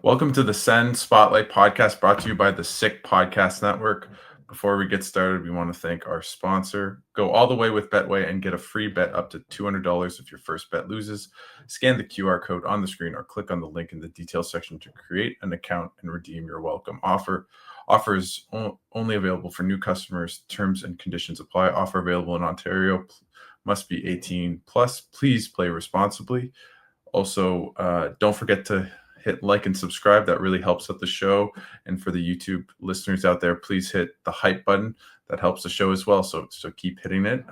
Welcome to the Sens Spotlight podcast brought to you by the Sick Podcast Network. Before we get started, we want to thank our sponsor. Go all the way with Betway and get a free bet up to $200 if your first bet loses. Scan the QR code on the screen or click on the link in the details section to create an account and redeem your welcome offer. Offer is only available for new customers. Terms and conditions apply. Offer available in Ontario. Must be 18 plus. Please play responsibly. Also, don't forget to hit like and subscribe. That really helps out the show. And for the YouTube listeners out there, please hit the hype button. That helps the show as well. So keep hitting it.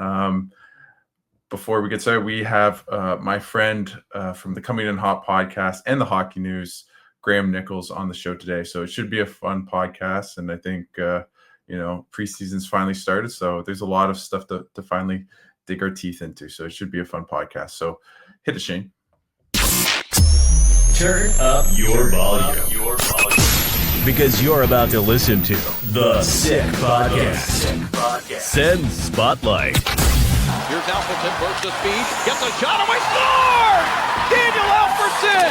Before we get started, we have my friend from the Coming In Hot podcast and the Hockey News, Graeme Nichols, on the show today. So it should be a fun podcast. And I think, preseason's finally started. So there's a lot of stuff to finally dig our teeth into. So it should be a fun podcast. So hit it, Shane. Turn up your volume. Because you're about to listen to the Sick Podcast. Sens Spotlight. Here's Alfredson, bursts the speed, gets a shot, and we score! Daniel Alfredson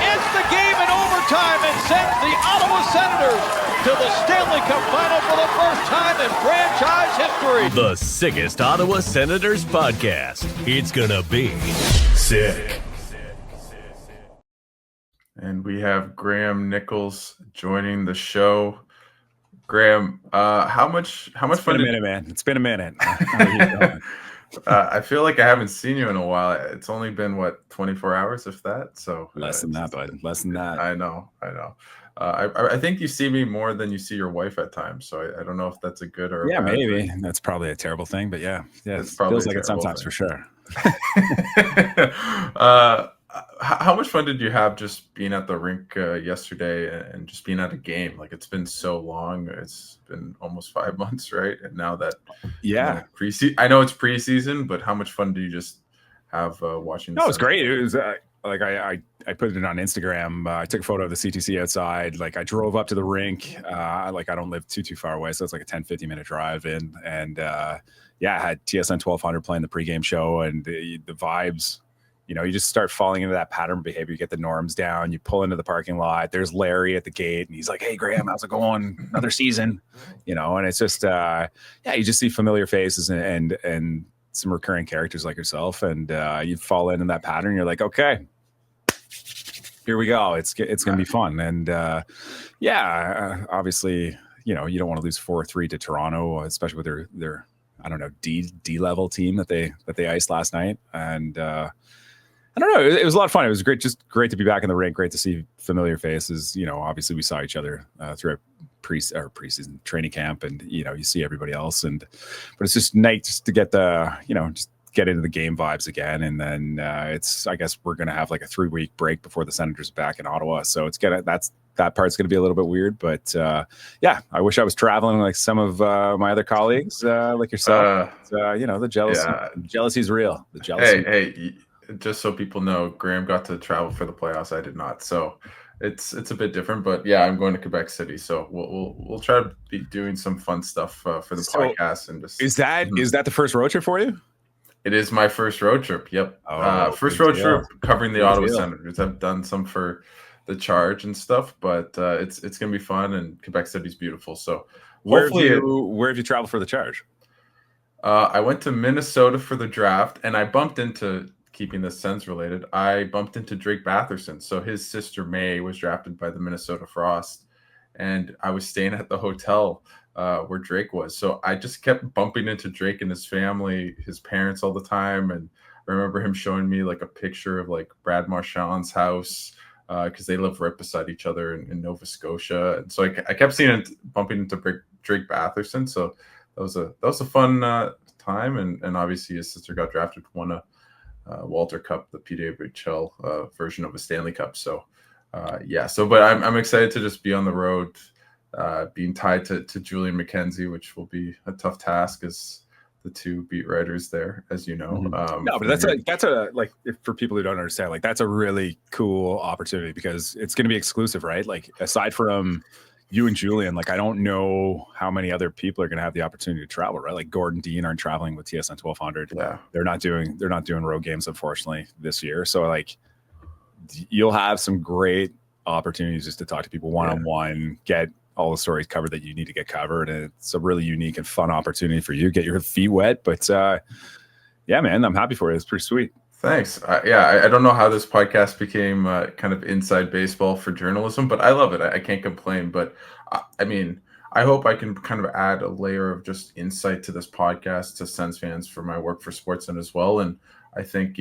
ends the game in overtime and sends the Ottawa Senators to the Stanley Cup Final for the first time in franchise history. The sickest Ottawa Senators podcast. It's gonna be sick. And we have Graeme Nichols joining the show. Graeme, how much fun? It's been a minute, man. It's been a minute. I feel like I haven't seen you in a while. It's only been 24 hours, if that. So less than that, bud. Less than that. I know. I think you see me more than you see your wife at times. So I don't know if that's a good or a bad maybe thing. that's probably a terrible thing. But yeah, it's it probably feels like it sometimes thing. for sure. How much fun did you have just being at the rink yesterday and just being at a game? Like, it's been so long. It's been almost 5 months, right? And now that preseason, I know it's preseason, but how much fun do you just have watching? No, it was great. It was like I put it on Instagram. I took a photo of the CTC outside. Like, I drove up to the rink. I don't live too far away, so it's like a 10-15 minute drive in. And I had TSN 1200 playing the pregame show, and the vibes. You just start falling into that pattern of behavior. You get the norms down. You pull into the parking lot. There's Larry at the gate, and he's like, "Hey, Graeme, how's it going? Another season?" And it's just, you just see familiar faces and some recurring characters like yourself, and you fall into that pattern. You're like, "Okay, here we go. It's gonna be fun." And obviously, you don't want to lose 4-3 to Toronto, especially with their I don't know D level team that they iced last night, and. I don't know. It was a lot of fun. It was great to be back in the rink. Great to see familiar faces. Obviously we saw each other throughout preseason training camp, and you see everybody else. But it's just nice just to get just get into the game vibes again. And then I guess we're gonna have like a 3-week break before the Senators back in Ottawa. So that part's gonna be a little bit weird. But I wish I was traveling like some of my other colleagues, like yourself. The jealousy is real. The jealousy. Hey. Just so people know, Graeme got to travel for the playoffs. I did not, so it's a bit different. But I'm going to Quebec City, so we'll try to be doing some fun stuff for the podcast. And just is that the first road trip for you? It is my first road trip. Yep, first road trip covering the Ottawa Senators. I've done some for the Charge and stuff, but it's gonna be fun. And Quebec City's beautiful. So where have you traveled for the Charge? I went to Minnesota for the draft, and I bumped into. Keeping this Sens related, I bumped into Drake Batherson. So his sister May was drafted by the Minnesota Frost, and I was staying at the hotel where Drake was. So I just kept bumping into Drake and his family, his parents all the time. And I remember him showing me like a picture of like Brad Marchand's house because they live right beside each other in Nova Scotia. And so I kept bumping into Drake Batherson. So that was a fun time. And obviously his sister got drafted, won a Walter Cup, the PWHL version of a Stanley Cup. So but I'm excited to just be on the road, being tied to Julian McKenzie, which will be a tough task as the two beat writers there, as you know. No, but that's a like, for people who don't understand, like, that's a really cool opportunity because it's going to be exclusive, right? Like, aside from you and Julian, like, I don't know how many other people are going to have the opportunity to travel, right? Like Gordon Dean aren't traveling with TSN 1200. Yeah. They're not doing road games, unfortunately, this year. So like, you'll have some great opportunities just to talk to people one-on-one, get all the stories covered that you need to get covered. And it's a really unique and fun opportunity for you. Get your feet wet. But yeah, man, I'm happy for you. It's pretty sweet. Thanks. I don't know how this podcast became kind of inside baseball for journalism, but I love it. I can't complain. But I mean, I hope I can kind of add a layer of just insight to this podcast to Sens fans for my work for Sportsnet as well. And I think,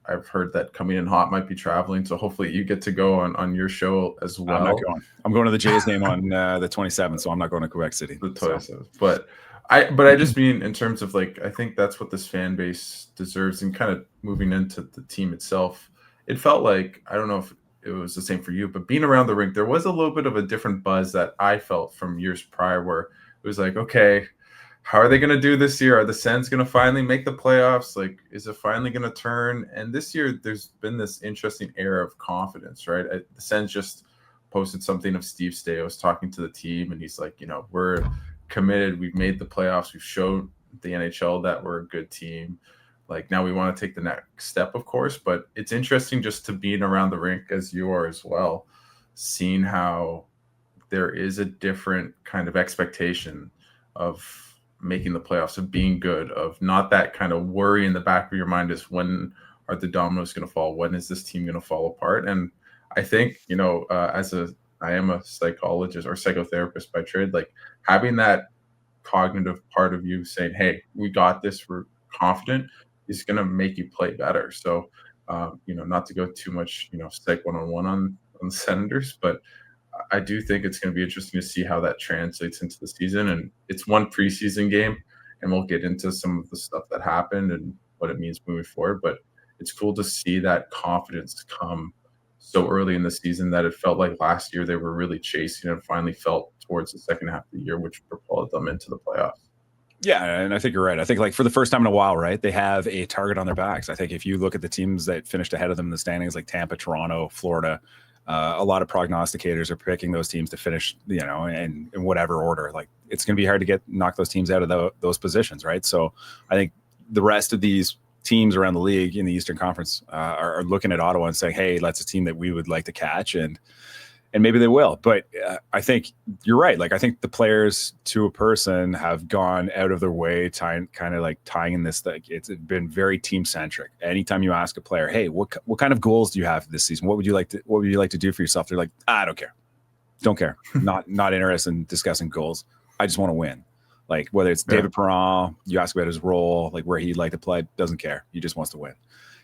I've heard that Coming In Hot might be traveling. So hopefully you get to go on your show as well. I'm not going. I'm going to the Jays game on the 27th, so I'm not going to Quebec City. The 27th. But I just mean in terms of I think that's what this fan base deserves. And kind of moving into the team itself, it felt like, I don't know if it was the same for you, but being around the rink, there was a little bit of a different buzz that I felt from years prior, where it was like, okay, how are they going to do this year? Are the Sens going to finally make the playoffs? Is it finally going to turn? And this year, there's been this interesting air of confidence, right? The Sens just posted something of Steve Stais talking to the team, and he's like, we're committed. We've made the playoffs. We've showed the NHL that we're a good team. Now we want to take the next step, of course, but it's interesting just to being around the rink as you are as well, seeing how there is a different kind of expectation of making the playoffs, of being good, of not that kind of worry in the back of your mind is when are the dominoes going to fall? When is this team going to fall apart? And I think, I am a psychologist or psychotherapist by trade, having that cognitive part of you saying, hey, we got this, we're confident, is going to make you play better. So, not to go too much, psych one-on-one on the Senators, but I do think it's going to be interesting to see how that translates into the season. And it's one preseason game, and we'll get into some of the stuff that happened and what it means moving forward. But it's cool to see that confidence come so early in the season that it felt like last year they were really chasing and finally felt towards the second half of the year, which propelled them into the playoffs. Yeah, and I think you're right. I think for the first time in a while, right, they have a target on their backs. I think if you look at the teams that finished ahead of them in the standings, like Tampa, Toronto, Florida, a lot of prognosticators are picking those teams to finish, in whatever order. It's going to be hard to knock those teams out of those positions, right? So I think the rest of these teams around the league in the Eastern Conference are looking at Ottawa and saying, hey, that's a team that we would like to catch, and maybe they will. But I think you're right. I think the players to a person have gone out of their way, tying in this. It's been very team centric. Anytime you ask a player, hey, what kind of goals do you have this season? What would you like to do for yourself? They're like, I don't care. not interested in discussing goals. I just want to win. Whether it's David Perron, you ask about his role, where he'd like to play, doesn't care. He just wants to win.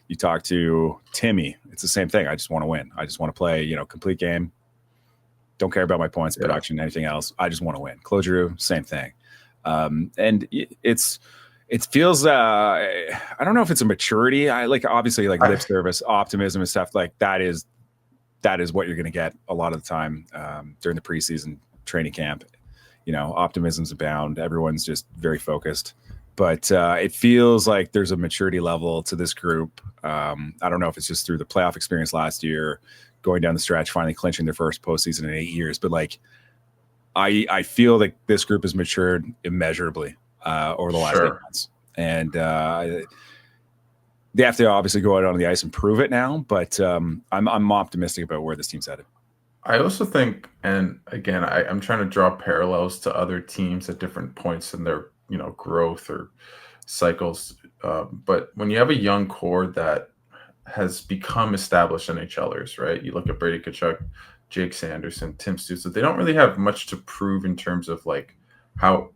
You talk to Timmy, it's the same thing. I just want to win. I just want to play, complete game. Don't care about my points, production, anything else. I just want to win. Closure, same thing. And it feels, I don't know if it's a maturity. Obviously lip service, optimism and stuff that is what you're going to get a lot of the time during the preseason training camp. Optimism's abound. Everyone's just very focused. But it feels like there's a maturity level to this group. I don't know if it's just through the playoff experience last year, going down the stretch, finally clinching their first postseason in 8 years. But I feel like this group has matured immeasurably over the last 8 months. And they have to obviously go out on the ice and prove it now. But I'm optimistic about where this team's headed. I also think, and again, I'm trying to draw parallels to other teams at different points in their growth or cycles. But when you have a young core that has become established NHLers, right? You look at Brady Tkachuk, Jake Sanderson, Tim Stutzle. They don't really have much to prove in terms of how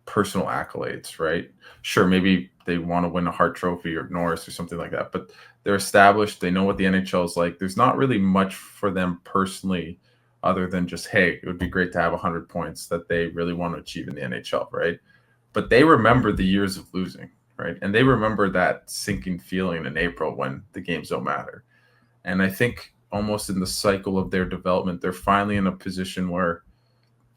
personal accolades, right? Sure, maybe they want to win a Hart Trophy or Norris or something like that, but they're established. They know what the NHL is like. There's not really much for them personally other than just, hey, it would be great to have 100 points that they really want to achieve in the NHL, right? But they remember the years of losing, right? And they remember that sinking feeling in April when the games don't matter. And I think almost in the cycle of their development, they're finally in a position where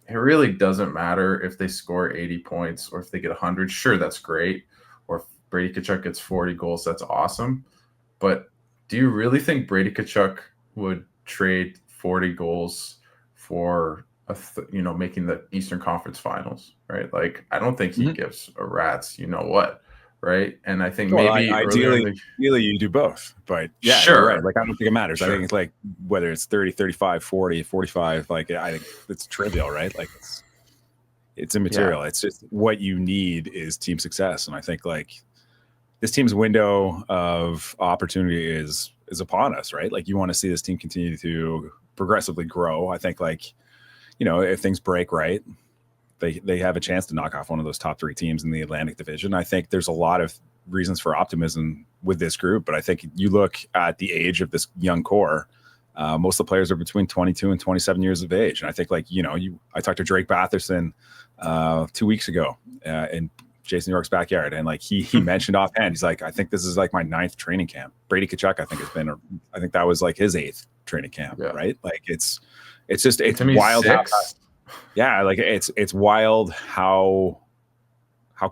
it really doesn't matter if they score 80 points or if they get 100. Sure, that's great. Or if Brady Tkachuk gets 40 goals, that's awesome. But do you really think Brady Tkachuk would trade 40 goals for making the Eastern Conference Finals, right? I don't think he gives a rat's what. right? And I think Well, maybe earlier in ideally you do both, but yeah, sure, you're right. Like, I don't think it matters. sure. I think it's like whether it's 30, 35, 40, 45, like I think it's trivial, right? Like it's immaterial. It's just what you need is team success. And I think like this team's window of opportunity is upon us, right? Like, you want to see this team continue to progressively grow. I think like, if things break right, they have a chance to knock off one of those top 3 teams in the Atlantic Division. I think there's a lot of reasons for optimism with this group, but I think you look at the age of this young core, most of the players are between 22 and 27 years of age. And I think like, I talked to Drake Batherson 2 weeks ago in Jason York's backyard. And like, he mentioned offhand, he's like, I think this is like my 9th training camp. Brady Tkachuk, I think that was like his 8th training camp, right? Like it's wild. Like it's wild how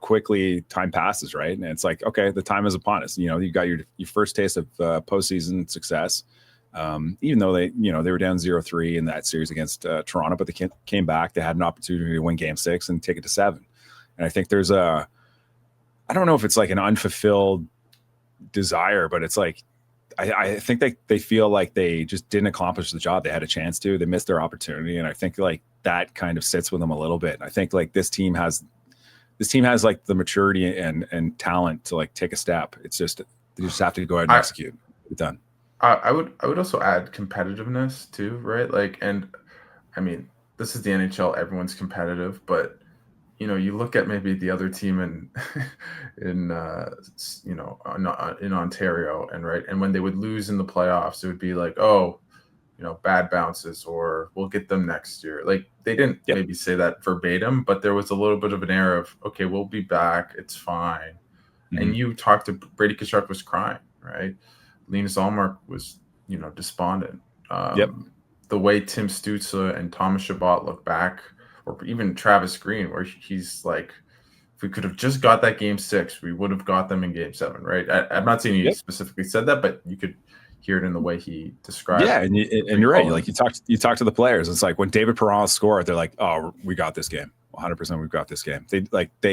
quickly time passes, right? And it's like, okay, the time is upon us. You got your first taste of postseason success. Even though they were down 0-3 in that series against Toronto, but they came back. They had an opportunity to win Game 6 and take it to 7. And I think there's I don't know if it's like an unfulfilled desire, but it's like, I think they feel like they just didn't accomplish the job they had a chance to. They missed their opportunity. And I think like that kind of sits with them a little bit. And I think like this team has like the maturity and talent to like take a step. It's just, they just have to go ahead and execute. Get done. I would also add competitiveness too, right? Like, and I mean, this is the NHL, everyone's competitive, but you look at maybe the other team in Ontario, and when they would lose in the playoffs, it would be like, oh, bad bounces, or we'll get them next year. Like, they didn't maybe say that verbatim, but there was a little bit of an air of, okay, we'll be back, it's fine. Mm-hmm. And you talked to Brady Tkachuk was crying, right? Linus Ullmark was, despondent. The way Tim Stutzle and Thomas Chabot look back, or even Travis Green, where he's like, if we could have just got that Game 6, we would have got them in Game 7, right? I'm not saying he specifically said that, but you could hear it in the way he described it. Yeah, and you're right. Like, you talk to the players. It's like when David Perron scored, they're like, oh, we got this game. 100% we've got this game. They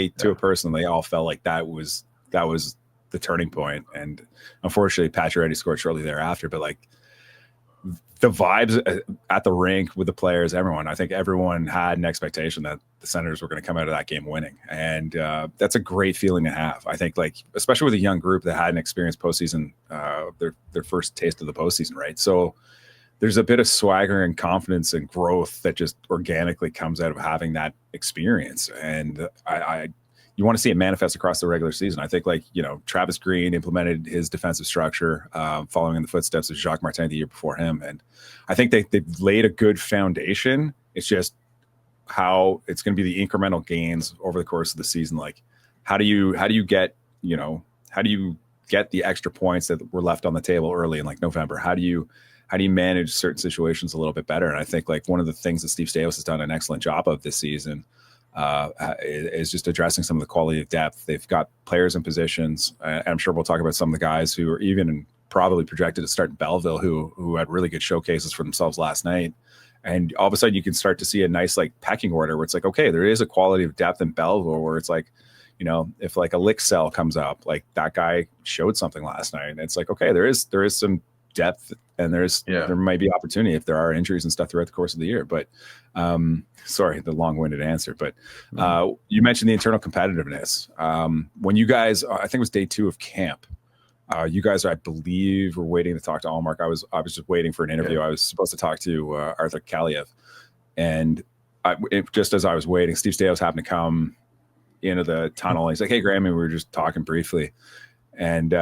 to a person, they all felt like that was the turning point. And unfortunately, Pacioretty scored shortly thereafter. But like, the vibes at the rink with the players, I think everyone had an expectation that the Senators were going to come out of that game winning. And that's a great feeling to have. I think, like, especially with a young group that hadn't experienced postseason, their first taste of the postseason, right? So there's a bit of swagger and confidence and growth that just organically comes out of having that experience. And you want to see it manifest across the regular season. I think, like, Travis Green implemented his defensive structure following in the footsteps of Jacques Martin the year before him. And I think they've laid a good foundation. It's just how it's going to be the incremental gains over the course of the season. Like, how do you get the extra points that were left on the table early in like November? How do you manage certain situations a little bit better? And I think, like, one of the things that Steve Staios has done an excellent job of this season is just addressing some of the quality of depth. They've got players in positions, and I'm sure we'll talk about some of the guys who are even probably projected to start in Belleville who had really good showcases for themselves last night. And all of a sudden you can start to see a nice like pecking order where it's like, okay, there is a quality of depth in Belleville where it's like, if like a lick cell comes up, like that guy showed something last night, and it's like, okay, there is some depth, and there might be opportunity if there are injuries and stuff throughout the course of the year. But sorry, the long-winded answer, but you mentioned the internal competitiveness. When you guys, I think it was day 2 of camp, you guys, I believe, were waiting to talk to Ullmark. I was just waiting for an interview. I was supposed to talk to Arthur Kaliev, and just as I was waiting, Steve Staios happened to come into the tunnel. He's like, "Hey, Graeme," and we were just talking briefly, and we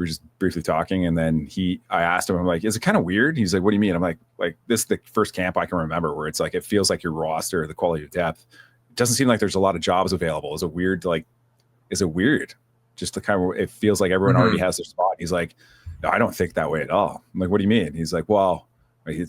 were just briefly talking. And then I asked him, I'm like, "Is it kind of weird?" He's like, "What do you mean?" I'm like, this is the first camp I can remember where it's like, it feels like your roster, the quality of depth, it doesn't seem like there's a lot of jobs available. Is it weird? Just the kind of, it feels like everyone already has their spot. He's like, "No, I don't think that way at all." I'm like, "What do you mean?" He's like, "Well," he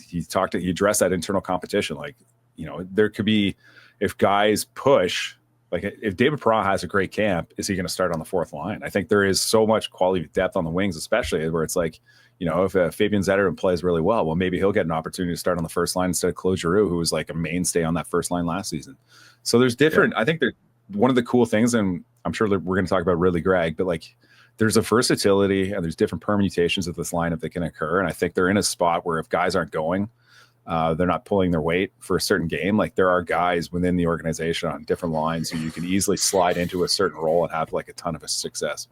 addressed that internal competition. Like, there could be, if guys push, like if David Perron has a great camp, is he going to start on the 4th line? I think there is so much quality depth on the wings, especially where it's like, if Fabian Zetterlund plays really well, maybe he'll get an opportunity to start on the 1st line instead of Claude Giroux, who was like a mainstay on that 1st line last season. So there's different, I think one of the cool things, and I'm sure that we're going to talk about Ridley Gregg, but like there's a versatility and there's different permutations of this lineup that can occur. And I think they're in a spot where if guys aren't going, they're not pulling their weight for a certain game. Like there are guys within the organization on different lines who you can easily slide into a certain role and have like a ton of a success.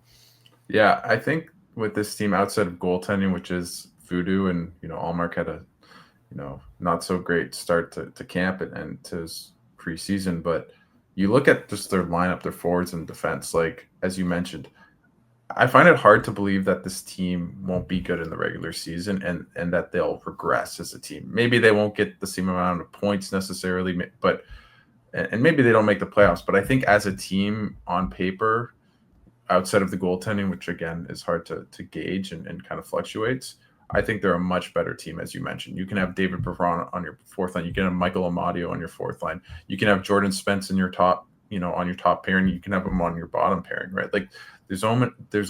Yeah, I think with this team outside of goaltending, which is voodoo, and Ullmark had a not so great start to camp and to his preseason, but you look at just their lineup, their forwards and defense, like as you mentioned, I find it hard to believe that this team won't be good in the regular season and that they'll regress as a team. Maybe they won't get the same amount of points necessarily, but maybe they don't make the playoffs. But I think as a team on paper, outside of the goaltending, which again is hard to gauge and kind of fluctuates, I think they're a much better team, as you mentioned. You can have David Perron on your fourth line. You can have Michael Amadio on your fourth line. You can have Jordan Spence in your top, on your top pairing. You can have him on your bottom pairing, right? Like there's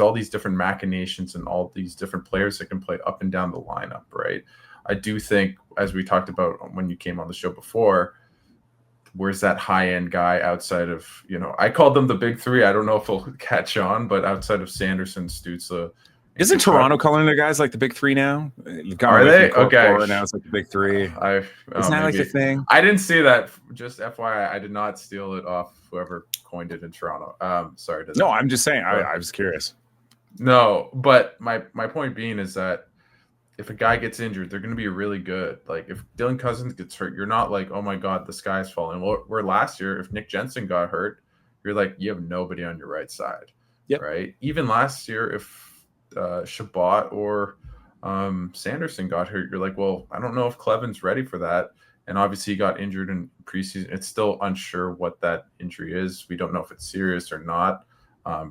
all these different machinations and all these different players that can play up and down the lineup, right? I do think, as we talked about when you came on the show before, where's that high-end guy outside of, I called them the big three. I don't know if he'll catch on, but outside of Sanderson, Stutzle. Isn't Toronto calling their guys like the big three now? Are they? Okay. Now it's like the big three. Isn't that like the thing? I didn't see that. Just FYI, I did not steal it off whoever coined it in Toronto. Sorry. No, I'm just saying. I was curious. No, but my point being is that if a guy gets injured, they're going to be really good. Like if Dylan Cousins gets hurt, you're not like, oh my God, the sky's falling. Well, where last year, if Nick Jensen got hurt, you're like, you have nobody on your right side. Yep. Right. Even last year, if Shabbat or Sanderson got hurt, you're like, well, I don't know if Cleven's ready for that. And obviously he got injured in preseason. It's still unsure what that injury is. We don't know if it's serious or not.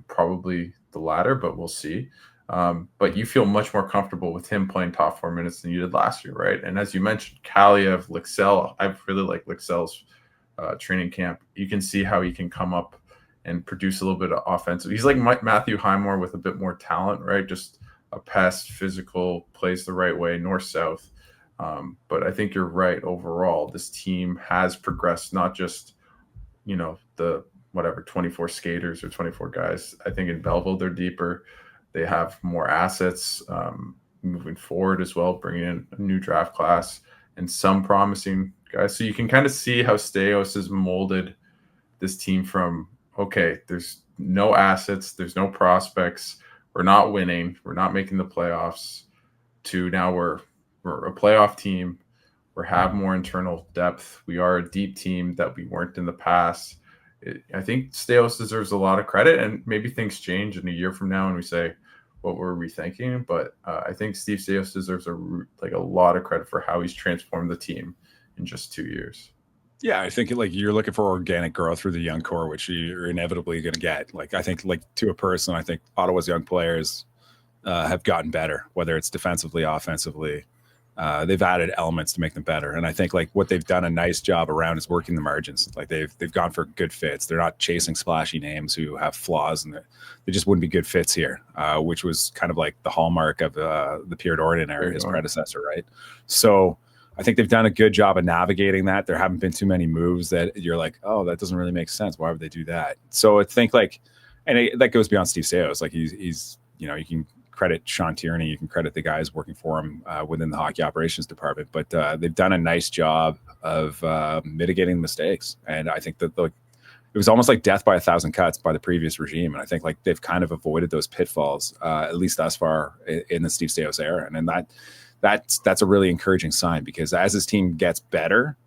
Probably the latter, but we'll see. But you feel much more comfortable with him playing top 4 minutes than you did last year, right? And as you mentioned, Kaliev, Lyxell, I really like Lyxell's training camp. You can see how he can come up and produce a little bit of offensive. He's like Matthew Highmore with a bit more talent, right? Just a pass, physical, plays the right way, north-south. But I think you're right. Overall, this team has progressed, not just, the 24 skaters or 24 guys. I think in Belleville, they're deeper. They have more assets moving forward as well, bringing in a new draft class and some promising guys. So you can kind of see how Staios has molded this team from, okay, there's no assets, there's no prospects, we're not winning, we're not making the playoffs, to now we're a playoff team, we have more internal depth, we are a deep team that we weren't in the past. I think Staios deserves a lot of credit, and maybe things change in a year from now and we say, what were we thinking? But I think Steve Staios deserves a lot of credit for how he's transformed the team in just 2 years. Yeah, I think like you're looking for organic growth through the young core, which you're inevitably going to get. Like I think, like to a person, I think Ottawa's young players have gotten better, whether it's defensively, offensively. They've added elements to make them better, and I think like what they've done a nice job around is working the margins. Like they've gone for good fits. They're not chasing splashy names who have flaws, and they just wouldn't be good fits here, which was kind of like the hallmark of the Pierre Dorion era, his predecessor, right? So I think they've done a good job of navigating that. There haven't been too many moves that you're like, oh, that doesn't really make sense. Why would they do that? So I think like, and that goes beyond Steve Staios. Like he's you can credit Sean Tierney, you can credit the guys working for him within the hockey operations department, but they've done a nice job of mitigating mistakes. And I think that it was almost like death by 1,000 cuts by the previous regime. And I think like they've kind of avoided those pitfalls, at least thus far in the Steve Staios era. And that's a really encouraging sign, because as this team gets better,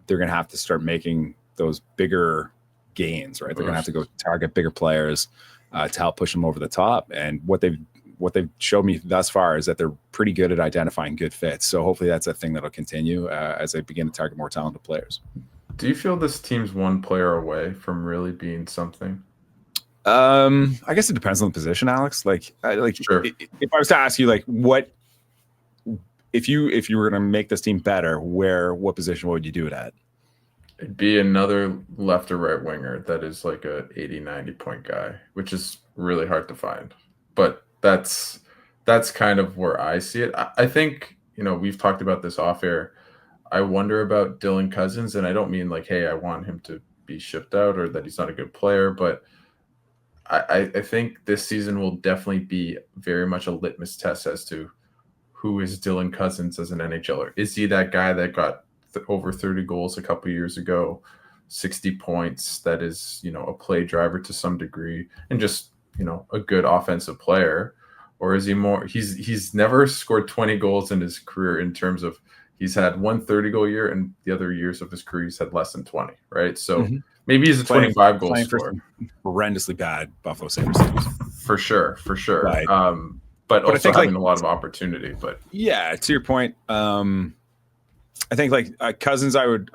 they're going to have to start making those bigger gains, right? They're going to have to go target bigger players to help push them over the top. And what they've showed me thus far is that they're pretty good at identifying good fits. So hopefully that's a thing that'll continue as they begin to target more talented players. Do you feel this team's one player away from really being something? I guess it depends on the position, Alex. Sure. If I was to ask you, like, what if you were going to make this team better, what position would you do it at? It'd be another left or right winger that is like a 80, 90 point guy, which is really hard to find. But that's kind of where I see it. I think, we've talked about this off air. I wonder about Dylan Cousins, and I don't mean like, hey, I want him to be shipped out or that he's not a good player, but I think this season will definitely be very much a litmus test as to who is Dylan Cousins as an NHLer. Is he that guy that got over 30 goals a couple years ago, 60 points, that is, a play driver to some degree, and just, a good offensive player? Or is he more, he's never scored 20 goals in his career in terms of he's had one 30-goal year, and the other years of his career he's had less than 20, right? So maybe he's a 25-goal scorer. Horrendously bad Buffalo Sabres teams. For sure. Right. But also I think having a lot of opportunity. But yeah, to your point, I think Cousins, I would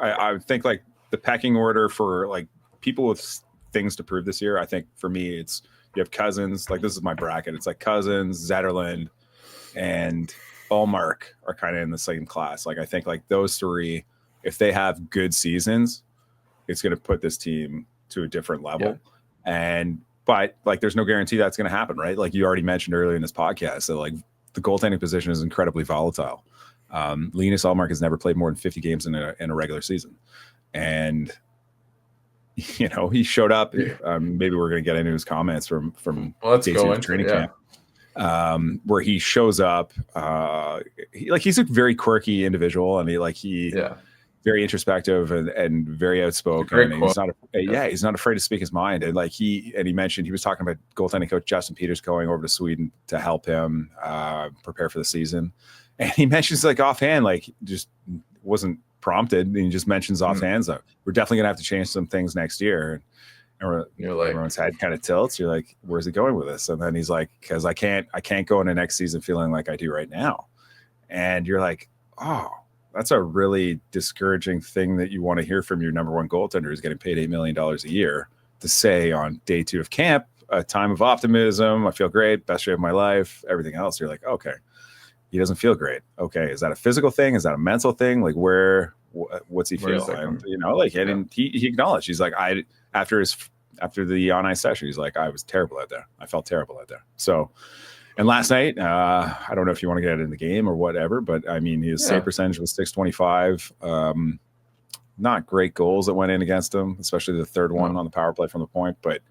think like the pecking order for like people with things to prove this year. I think for me, it's you have Cousins. Like this is my bracket. It's like Cousins, Zetterlund, and Ullmark are kind of in the same class. Like I think like those three, if they have good seasons, it's going to put this team to a different level. Yeah. But like there's no guarantee that's going to happen, right? Like you already mentioned earlier in this podcast, that like the goaltending position is incredibly volatile. Linus Ullmark has never played more than 50 games in a regular season, and he showed up. Maybe we're going to get into his comments from day 2 of training camp. Where he shows up, he's a very quirky individual, and he's very introspective and very outspoken. And he's not afraid to speak his mind. And he mentioned he was talking about goaltending coach Justin Peters going over to Sweden to help him prepare for the season. And he mentions offhand, just wasn't prompted. And he just mentions offhand, so we're definitely gonna have to change some things next year. And everyone's head kind of tilts. You're like, where's he going with this? And then he's like, because I can't go into next season feeling like I do right now. And you're like, oh, that's a really discouraging thing that you want to hear from your number one goaltender who's getting paid $8 million a year to say on day 2 of camp, a time of optimism. I feel great, best day of my life, everything else. You're like, okay, he doesn't feel great. Okay, is that a physical thing? Is that a mental thing? Like what's he feel? And he acknowledged, he's like, after the on-ice session, he's like, I was terrible out there. I felt terrible out there. So, and last night, I don't know if you want to get it in the game or whatever, but I mean, his save percentage was .625. Not great goals that went in against him, especially the third one on the power play from the point, but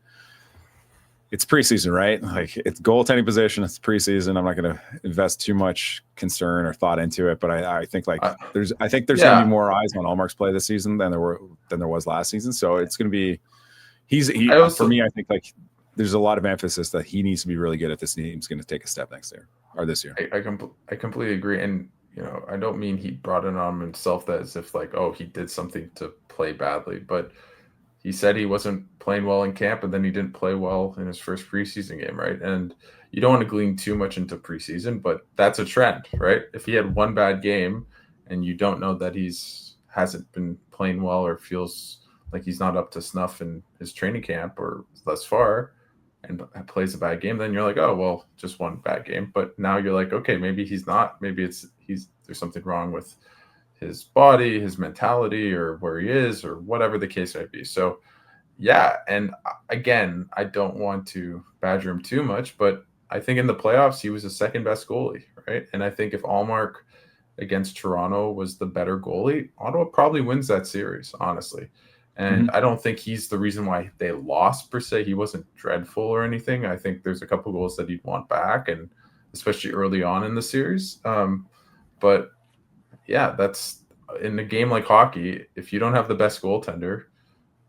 it's preseason, right? Like it's goaltending position. It's preseason. I'm not going to invest too much concern or thought into it, but I think there's going to be more eyes on Ullmark's play this season than there was last season. So it's going to be, for me, I think there's a lot of emphasis that he needs to be really good at this team's going to take a step next year or this year. I completely agree. And, I don't mean he brought it on himself that as if he did something to play badly, but he said he wasn't playing well in camp, and then he didn't play well in his first preseason game, right? And you don't want to glean too much into preseason, but that's a trend, right? If he had one bad game and you don't know that hasn't been playing well or feels like he's not up to snuff in his training camp or thus far, and plays a bad game, then you're like, oh, well, just one bad game. But now you're like, okay, maybe he's not. Maybe there's something wrong with his body, his mentality, or where he is, or whatever the case might be. So, yeah. And again, I don't want to badger him too much, but I think in the playoffs, he was the second best goalie, right? And I think if Ullmark against Toronto was the better goalie, Ottawa probably wins that series, honestly. And I don't think he's the reason why they lost per se. He wasn't dreadful or anything. I think there's a couple goals that he'd want back, and especially early on in the series. But yeah, that's in a game like hockey. If you don't have the best goaltender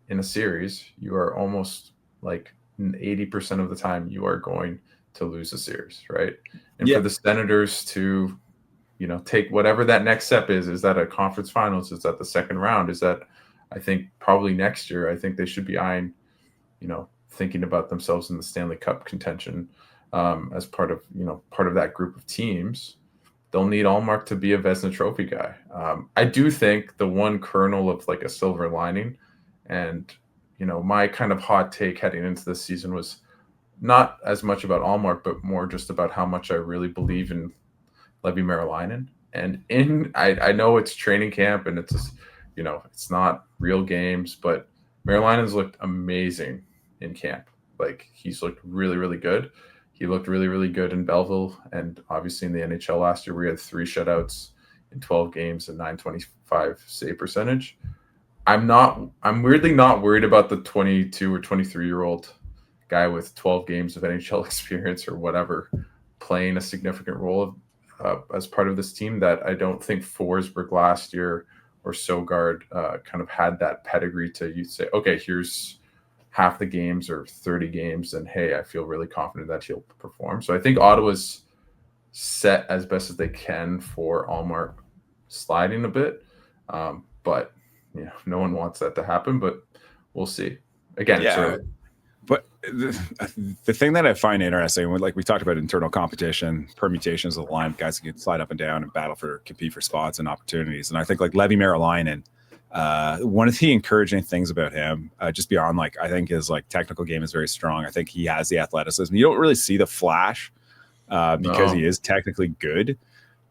in a series, you are almost 80% of the time you are going to lose a series, right? And for the Senators to, take whatever that next step is that a conference finals? Is that the second round? Is that, I think probably next year, I think they should be eyeing, thinking about themselves in the Stanley Cup contention as part of that group of teams. They'll need Ullmark to be a Vezina Trophy guy. I do think the one kernel of a silver lining, and my kind of hot take heading into this season was not as much about Ullmark, but more just about how much I really believe in Levi Merilainen. And I know it's training camp and it's it's not real games, but Merilainen's looked amazing in camp. He's looked really, really good. He looked really, really good in Belleville, and obviously in the NHL last year, we had 3 shutouts in 12 games and .925 save percentage. I'm weirdly not worried about the 22 or 23-year-old guy with 12 games of NHL experience or whatever playing a significant role as part of this team that I don't think Forsberg last year or Sogard kind of had that pedigree to you say, okay, here's half the games or 30 games, and hey, I feel really confident that he'll perform. So I think Ottawa's set as best as they can for Ullmark sliding a bit. But no one wants that to happen, but we'll see. Again, it's early. But the thing that I find interesting, like we talked about internal competition, permutations of the line, guys can slide up and down and compete for spots and opportunities. And I think like Levi Merilainen, one of the encouraging things about him, just beyond like, I think his like technical game is very strong. I think he has the athleticism. You don't really see the flash because he is technically good.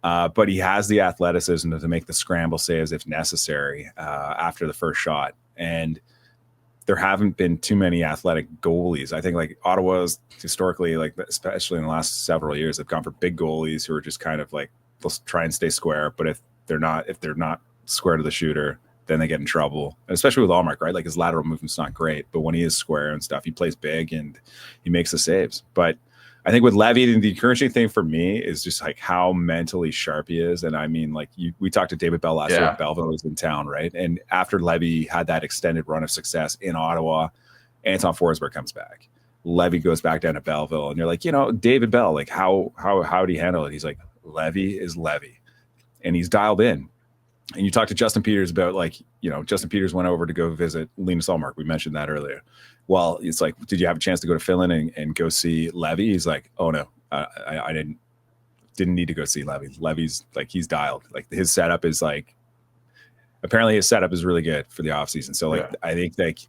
But he has the athleticism to make the scramble saves if necessary after the first shot. And there haven't been too many athletic goalies. I think like Ottawa's historically, like especially in the last several years, have gone for big goalies who are just kind of like, they'll try and stay square. But if they're not square to the shooter, then they get in trouble. And especially with Ullmark, right? Like his lateral movement's not great, but when he is square and stuff, he plays big and he makes the saves. But I think with Levy, the encouraging thing for me is just like how mentally sharp he is. And I mean, like we talked to David Bell last year when Belleville was in town, right? And after Levy had that extended run of success in Ottawa, Anton Forsberg comes back. Levy goes back down to Belleville, and you're like, David Bell, like how do you handle it? He's like, Levy is Levy, and he's dialed in. And you talk to Justin Peters about like, Justin Peters went over to go visit Linus Ullmark. We mentioned that earlier. Well, it's like, did you have a chance to go to Finland and go see Levy? He's like, oh no, I didn't need to go see Levy. Levy's like, he's dialed. Like his setup is like, apparently his setup is really good for the offseason. So like, I think like,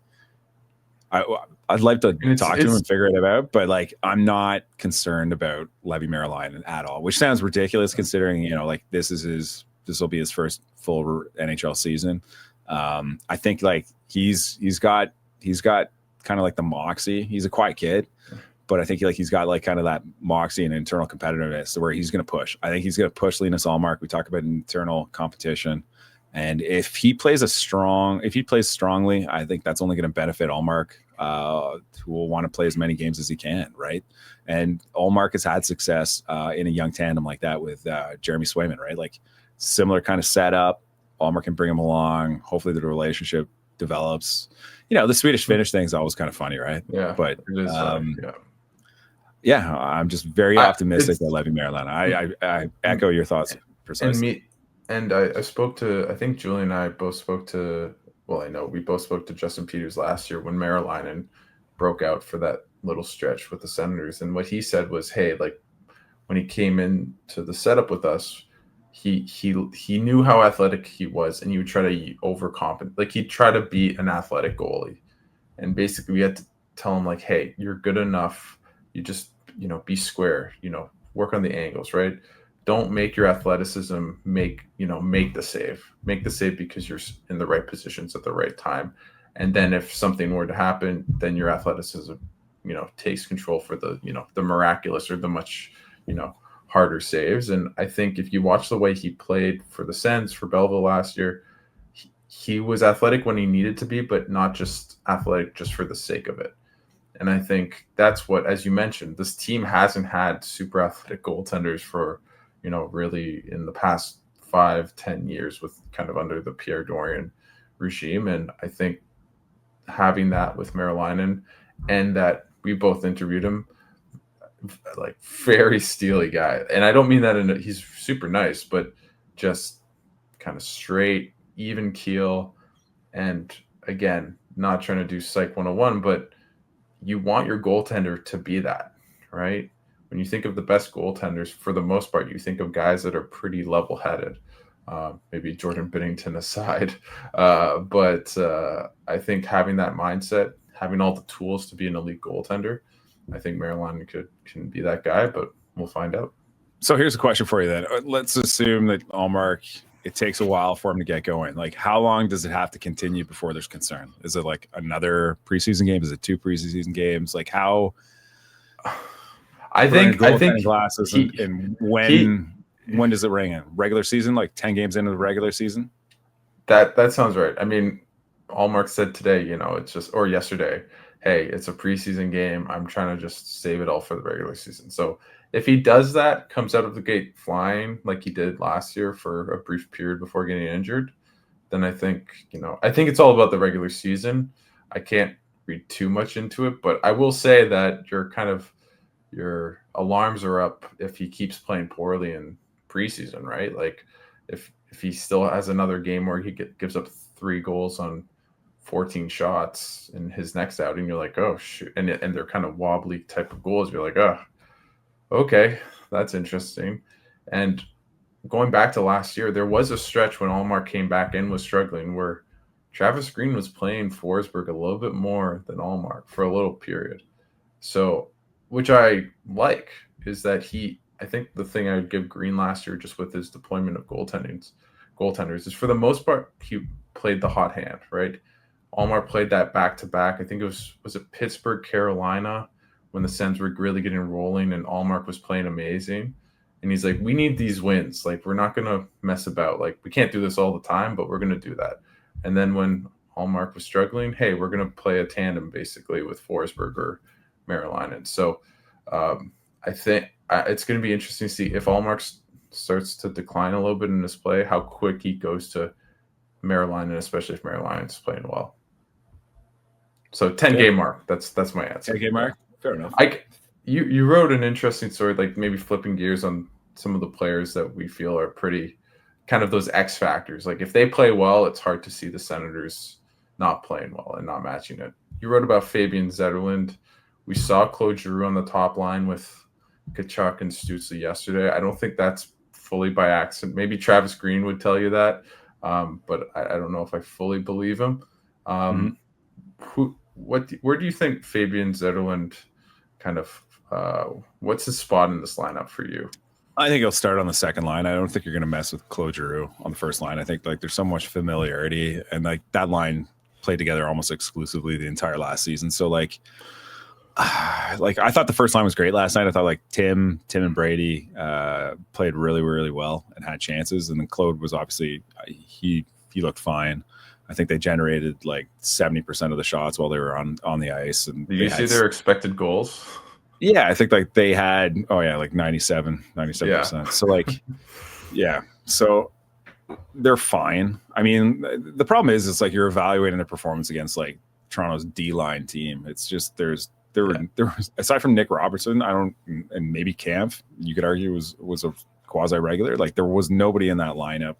I'd like to talk to him and figure it out, but like, I'm not concerned about Levi Merilainen at all, which sounds ridiculous considering, like this will be his first full NHL season. I think like he's got kind of like the moxie. He's a quiet kid, but I think he's got like kind of that moxie and internal competitiveness where he's going to push. I think he's going to push Linus Ullmark. We talk about internal competition. And if he plays strongly, I think that's only going to benefit Ullmark, who will want to play as many games as he can, right? And Ullmark has had success in a young tandem like that with Jeremy Swayman, right? Like similar kind of setup. Ullmark can bring him along. Hopefully the relationship develops. The Swedish Finnish thing is always kind of funny, right? Yeah. But I'm just very optimistic that Levi Merilainen. I echo your thoughts precisely. And I spoke to, I think Julie and I both spoke to, well, I know we both spoke to Justin Peters last year when Merilainen broke out for that little stretch with the Senators. And what he said was, hey, like when he came into the setup with us, he knew how athletic he was, and he would try to overcompensate. Like he'd try to be an athletic goalie, and basically we had to tell him like, hey, you're good enough. You just be square. Work on the angles, right? Don't make your athleticism make the save. Make the save because you're in the right positions at the right time, and then if something were to happen, then your athleticism takes control for the the miraculous or the much harder saves. And I think if you watch the way he played for the Sens, for Belleville last year, he was athletic when he needed to be, but not just athletic just for the sake of it. And I think that's what, as you mentioned, this team hasn't had super athletic goaltenders for, really in the past 5-10 years with kind of under the Pierre Dorian regime. And I think having that with Merilainen, and that we both interviewed him, like very steely guy. And I don't mean that he's super nice, but just kind of straight, even keel. And again, not trying to do Psych 101, but you want your goaltender to be that, right? When you think of the best goaltenders, for the most part, you think of guys that are pretty level-headed. Maybe Jordan Binnington aside. But I think having that mindset, having all the tools to be an elite goaltender, I think Merilainen can be that guy, but we'll find out. So here's a question for you then. Let's assume that Ullmark, it takes a while for him to get going. Like, how long does it have to continue before there's concern? Is it like another preseason game? Is it 2 preseason games? Like how? I think glasses and when does it ring in? Regular season, like 10 games into the regular season? That sounds right. I mean, Ullmark said today, it's just, or yesterday, hey, it's a preseason game. I'm trying to just save it all for the regular season. So if he does that, comes out of the gate flying like he did last year for a brief period before getting injured, then I think it's all about the regular season. I can't read too much into it, but I will say that your alarms are up if he keeps playing poorly in preseason, right? Like if he still has another game where he gives up 3 goals on 14 shots in his next outing, you're like, oh shoot, and they're kind of wobbly type of goals. You're like, oh, okay, that's interesting. And going back to last year, there was a stretch when Ullmark came back in, was struggling, where Travis Green was playing Forsberg a little bit more than Ullmark for a little period. So, which I like, is that I think the thing I would give Green last year, just with his deployment of goaltenders, is for the most part, he played the hot hand, right? Ullmark played that back-to-back. I think it was it Pittsburgh, Carolina, when the Sens were really getting rolling and Ullmark was playing amazing. And he's like, we need these wins. Like, we're not going to mess about. Like, we can't do this all the time, but we're going to do that. And then when Ullmark was struggling, hey, we're going to play a tandem basically with Forsberg or Merilainen. So I think it's going to be interesting to see if Ullmark starts to decline a little bit in his play, how quick he goes to Merilainen, especially if Merilainen's playing well. So 10-game mark. That's my answer. 10-game mark. Fair enough. You wrote an interesting story, like maybe flipping gears on some of the players that we feel are pretty kind of those X factors. Like if they play well, it's hard to see the Senators not playing well and not matching it. You wrote about Fabian Zetterlund. We saw Claude Giroux on the top line with Tkachuk and Stutzle yesterday. I don't think that's fully by accident. Maybe Travis Green would tell you that, but I don't know if I fully believe him. Where do you think Fabian Zetterlund kind of what's his spot in this lineup for you? I think he'll start on the second line. I don't think you're going to mess with Claude Giroux on the first line. I think like there's so much familiarity, and like that line played together almost exclusively the entire last season. So like I thought the first line was great last night. I thought like Tim and Brady played really, really well and had chances. And then Claude was obviously he looked fine. I think they generated like 70% of the shots while they were on the ice. And did you see their expected goals? Yeah, I think like they had like 97%. Yeah. So like so they're fine. I mean, the problem is it's like you're evaluating the performance against like Toronto's D-line team. It's just there was aside from Nick Robertson, and maybe Camp, you could argue was a quasi regular. Like there was nobody in that lineup.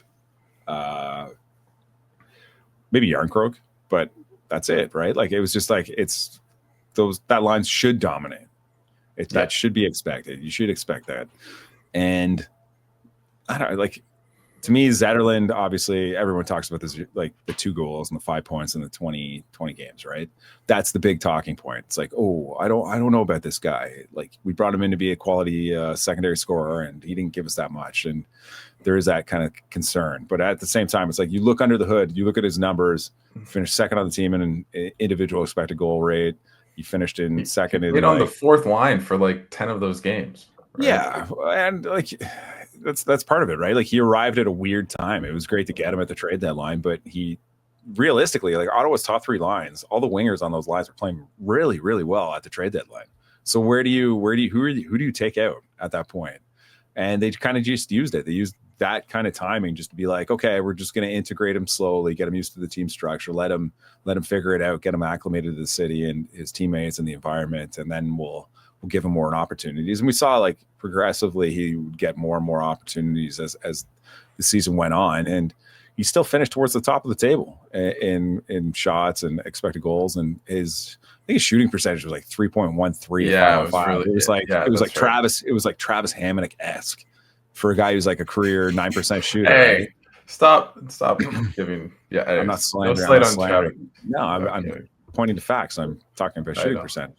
Maybe Yarncroke, but that's it, right? Like it was just like that line should dominate. That should be expected. You should expect that. And I don't know, like to me, Zetterlund, obviously everyone talks about this, like the 2 goals and the 5 points in the 20 games, right? That's the big talking point. It's like, oh, I don't know about this guy. Like we brought him in to be a quality secondary scorer and he didn't give us that much. And there is that kind of concern. But at the same time, it's like you look under the hood, you look at his numbers, finished second on the team in an individual expected goal rate. He finished in second. He on the 4th line for like 10 of those games. Right? Yeah. And like that's part of it, right? Like he arrived at a weird time. It was great to get him at the trade deadline, but he realistically, like Ottawa's top 3 lines, all the wingers on those lines are playing really, really well at the trade deadline. So who do you take out at that point? And they kind of just used it. They used that kind of timing just to be like, okay, we're just going to integrate him slowly, get him used to the team structure, let him figure it out, get him acclimated to the city and his teammates and the environment, and then we'll give him more opportunities. And we saw like progressively he would get more and more opportunities as the season went on, and he still finished towards the top of the table in shots and expected goals, and I think his shooting percentage was like 3.13. Yeah, it was like Travis Hamonic-esque for a guy who's like a career 9% shooter. Hey, right? stop giving. Yeah, I'm not slandering. No slate on Travis. No, I'm pointing to facts. I'm talking about shooting percentage.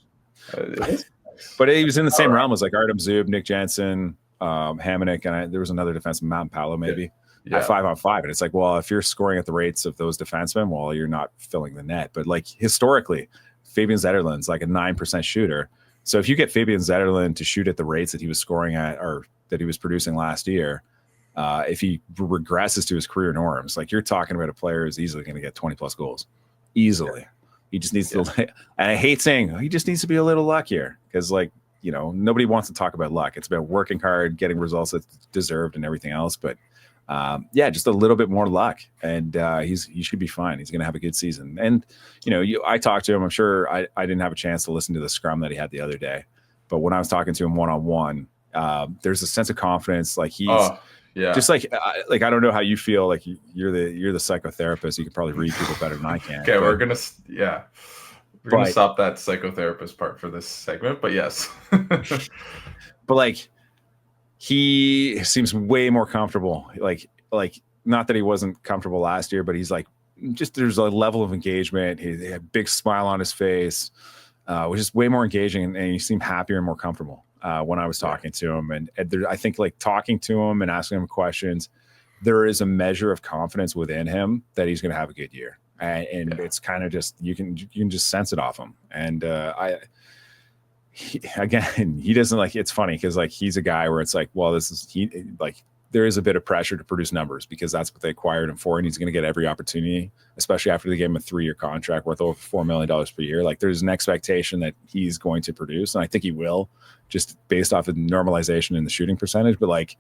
But he was in the same realm as like Artem Zub, Nick Jensen, Hamonic, and there was another defenseman, Matt Palo, maybe. Yeah. At 5-on-5, and it's like, well, if you're scoring at the rates of those defensemen, well, you're not filling the net. But like historically, Fabian Zetterlund's like a 9% shooter. So if you get Fabian Zetterlund to shoot at the rates that he was scoring at or that he was producing last year, if he regresses to his career norms, like you're talking about a player who's easily going to get 20 plus goals, easily. He just needs to, and I hate saying he just needs to be a little luckier because, like, you know, nobody wants to talk about luck. It's about working hard, getting results that's deserved, and everything else. But just a little bit more luck, and he should be fine. He's going to have a good season. And you know, I talked to him. I'm sure I didn't have a chance to listen to the scrum that he had the other day, but when I was talking to him one-on-one, there's a sense of confidence. Like he's just like I don't know how you feel. Like you're the psychotherapist. You can probably read people better than I can. Okay, we're gonna stop that psychotherapist part for this segment. But yes, but like he seems way more comfortable. Like not that he wasn't comfortable last year, but he's like just there's a level of engagement. He had a big smile on his face, which is way more engaging, and he seemed happier and more comfortable. When I was talking to him, and I think like talking to him and asking him questions, there is a measure of confidence within him that he's going to have a good year, and it's kind of just you can just sense it off him. And he doesn't like. It's funny because like he's a guy where it's like, well, there is a bit of pressure to produce numbers because that's what they acquired him for, and he's going to get every opportunity, especially after they gave him a 3-year contract worth over $4 million per year. Like there's an expectation that he's going to produce, and I think he will, just based off of normalization in the shooting percentage. But like,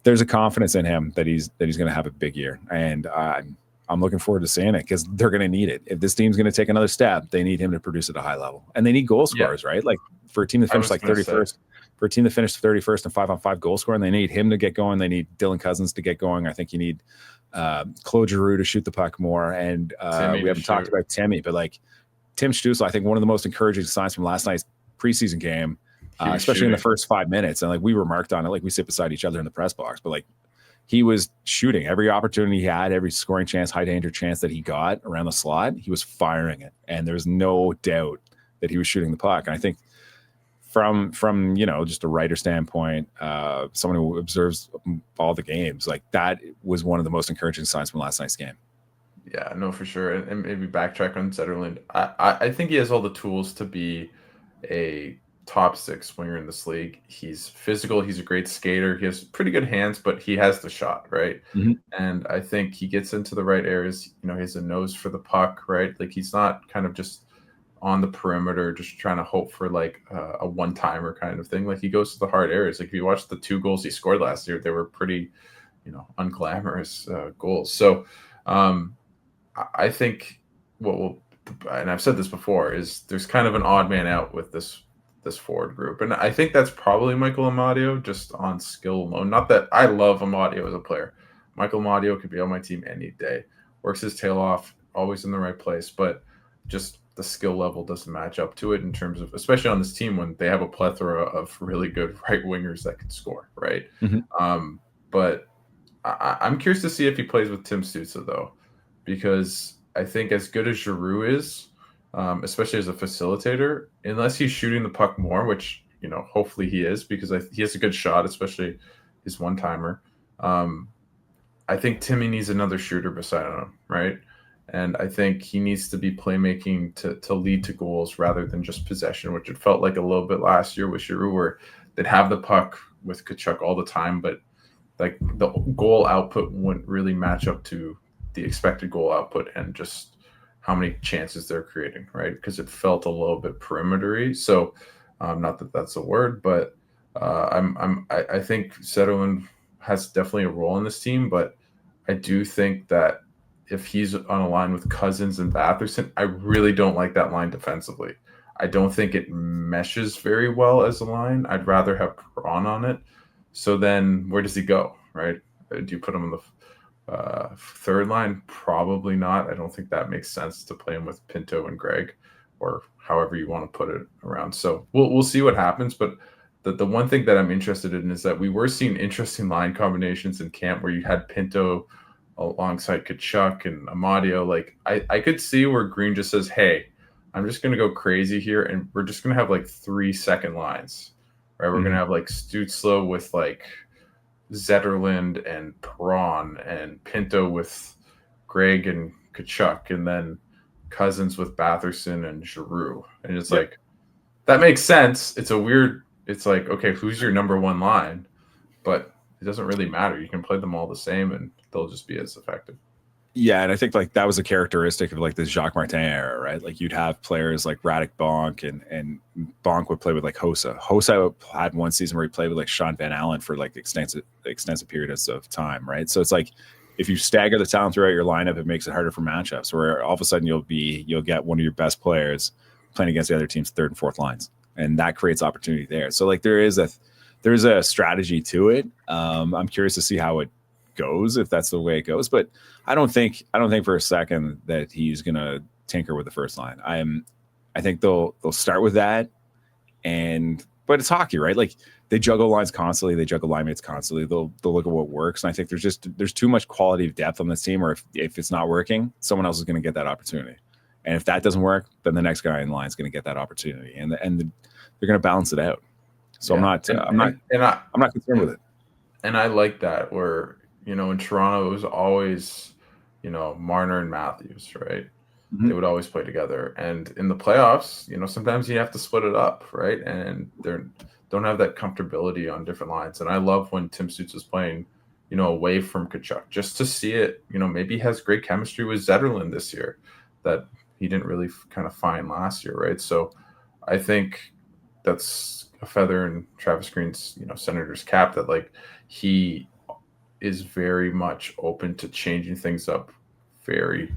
there's a confidence in him that he's going to have a big year, and I'm looking forward to seeing it because they're going to need it. If this team's going to take another step, they need him to produce at a high level, and they need goal scorers, right? Like for a team to finish like 31st. For a team to finish 31st and 5-on-5 goal scoring, they need him to get going. They need Dylan Cousins to get going. I think you need Claude Giroux to shoot the puck more. And we haven't talked about Timmy, but like Tim Stutzle, I think one of the most encouraging signs from last night's preseason game, especially in the first 5 minutes. And like we remarked on it, like we sit beside each other in the press box, but like he was shooting every opportunity he had, every scoring chance, high danger chance that he got around the slot. He was firing it. And there's no doubt that he was shooting the puck. And I think, from you know, just a writer standpoint, someone who observes all the games, like that was one of the most encouraging signs from last night's game. Yeah, no, for sure. And maybe backtrack on Zetterlund. I think he has all the tools to be a top 6 winger in this league. He's physical. He's a great skater. He has pretty good hands, but he has the shot, right? Mm-hmm. And I think he gets into the right areas. You know, he has a nose for the puck, right? Like he's not kind of just on the perimeter, just trying to hope for like a one-timer kind of thing. Like he goes to the hard areas. Like if you watch the 2 goals he scored last year, they were pretty, you know, unglamorous goals. So I think and I've said this before, is there's kind of an odd man out with this forward group. And I think that's probably Michael Amadio, just on skill alone. Not that I love Amadio as a player. Michael Amadio could be on my team any day. Works his tail off, always in the right place, but just the skill level doesn't match up to it in terms of, especially on this team when they have a plethora of really good right wingers that can score, right? Mm-hmm. But I'm curious to see if he plays with Tim Stutzle, though, because I think as good as Giroux is, especially as a facilitator, unless he's shooting the puck more, which, you know, hopefully he is, because he has a good shot, especially his one-timer. I think Timmy needs another shooter beside him, right? And I think he needs to be playmaking to lead to goals rather than just possession, which it felt like a little bit last year with Giroux, where they'd have the puck with Tkachuk all the time, but like the goal output wouldn't really match up to the expected goal output and just how many chances they're creating, right? Because it felt a little bit perimeter-y. So not that that's a word, but I think Zetterlund has definitely a role in this team, but I do think that if he's on a line with Cousins and Batherson, I really don't like that line defensively. I don't think it meshes very well as a line. I'd rather have Perron on it. So then where does he go, right? Do you put him on the third line? Probably not. I don't think that makes sense to play him with Pinto and Greg, or however you want to put it around. So we'll see what happens. But the one thing that I'm interested in is that we were seeing interesting line combinations in camp where you had Pinto alongside Tkachuk and Amadio. Like I could see where Green just says, hey, I'm just going to go crazy here, and we're just going to have like 3 second lines, right? We're going to have like Stutzle with like Zetterlund and Perron, and Pinto with Greg and Tkachuk, and then Cousins with Batherson and Giroux. And it's like, that makes sense. It's like, okay, who's your number 1 line? But it doesn't really matter. You can play them all the same, and they'll just be as effective. Yeah, and I think like that was a characteristic of like the Jacques Martin era, right? Like you'd have players like Radek Bonk and Bonk would play with like Hossa. Hossa had one season where he played with like Sean Van Allen for like extensive periods of time, right? So it's like if you stagger the talent throughout your lineup, it makes it harder for matchups where all of a sudden you'll get one of your best players playing against the other team's third and fourth lines. And that creates opportunity there. So like there's a strategy to it. I'm curious to see how it goes, if that's the way it goes, but I don't think for a second that he's gonna tinker with the first line. I think they'll start with that, but it's hockey, right? Like they juggle lines constantly, they juggle line mates constantly. They'll look at what works, and I think there's too much quality of depth on this team. Or if it's not working, someone else is going to get that opportunity, and if that doesn't work, then the next guy in line is going to get that opportunity, and they're going to balance it out. So yeah. I'm not concerned with it. And I like that where, in Toronto, it was always, Marner and Matthews, right? Mm-hmm. They would always play together. And in the playoffs, sometimes you have to split it up, right? And they don't have that comfortability on different lines. And I love when Tim Stützle is playing, away from Tkachuk, just to see it, maybe he has great chemistry with Zetterlund this year that he didn't really kind of find last year, right? So I think that's a feather in Travis Green's, Senators cap, that like he is very much open to changing things up very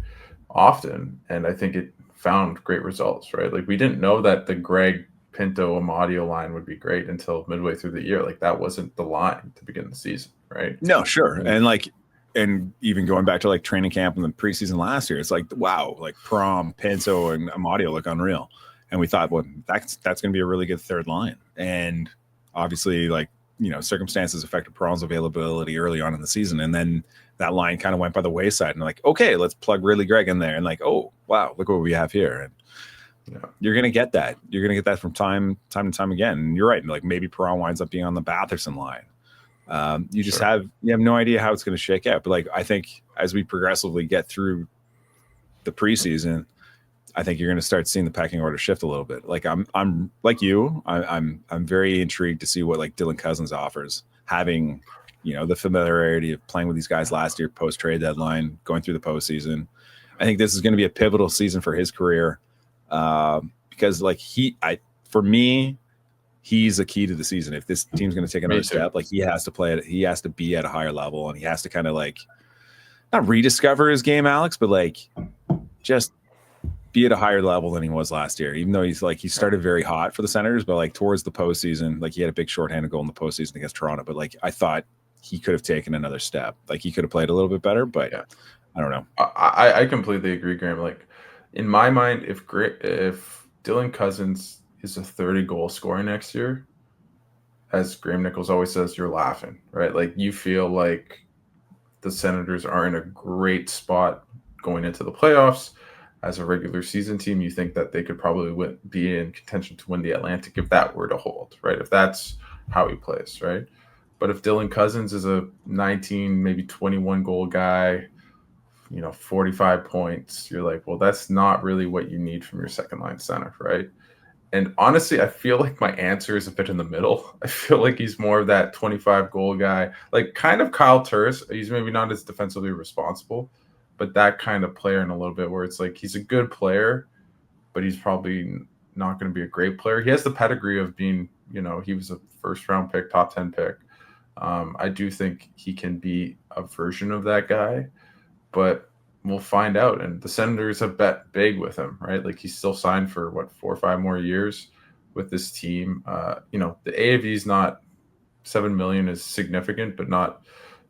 often. And I think it found great results, right? Like we didn't know that the Greg Pinto Amadio line would be great until midway through the year. Like that wasn't the line to begin the season, right? No, sure. And even going back to like training camp and the preseason last year, it's like, wow, like Prom, Pinto, and Amadio look unreal. And we thought, well, that's going to be a really good third line. And obviously, like, circumstances affected Perron's availability early on in the season. And then that line kind of went by the wayside. And like, okay, let's plug Ridley Gregg in there. And like, oh, wow, look what we have here. And you're going to get that. You're going to get that from time to time again. And you're right. Like maybe Perron winds up being on the Batherson line. You just have no idea how it's going to shake out. But like, I think as we progressively get through the preseason, I think you're going to start seeing the pecking order shift a little bit. Like I'm like you, I'm very intrigued to see what like Dylan Cousins offers, having, the familiarity of playing with these guys last year, post trade deadline, going through the postseason. I think this is going to be a pivotal season for his career because like for me, he's a key to the season. If this team's going to take another step, like he has to play it. He has to be at a higher level, and he has to kind of like not rediscover his game, Alex, but like just be at a higher level than he was last year, even though he started very hot for the Senators, but like towards the postseason, like he had a big shorthanded goal in the postseason against Toronto, but like I thought he could have taken another step. Like he could have played a little bit better, but I don't know. I completely agree, Graeme. Like in my mind, if Dylan Cousins is a 30 goal scorer next year, as Graeme Nichols always says, you're laughing, right? Like you feel like the Senators are in a great spot going into the playoffs. As a regular season team, you think that they could probably be in contention to win the Atlantic if that were to hold, right? If that's how he plays, right? But if Dylan Cousins is a 19, maybe 21 goal guy, 45 points, you're like, well, that's not really what you need from your second line center, right? And honestly, I feel like my answer is a bit in the middle. I feel like he's more of that 25 goal guy, like kind of Kyle Turris. He's maybe not as defensively responsible, but that kind of player in a little bit where it's like he's a good player, but he's probably not going to be a great player. He has the pedigree of being, he was a first-round pick, top 10 pick. I do think he can be a version of that guy, but we'll find out. And the Senators have bet big with him, right? Like he's still signed for 4 or 5 more years with this team. The AAV is not $7 million is significant, but not,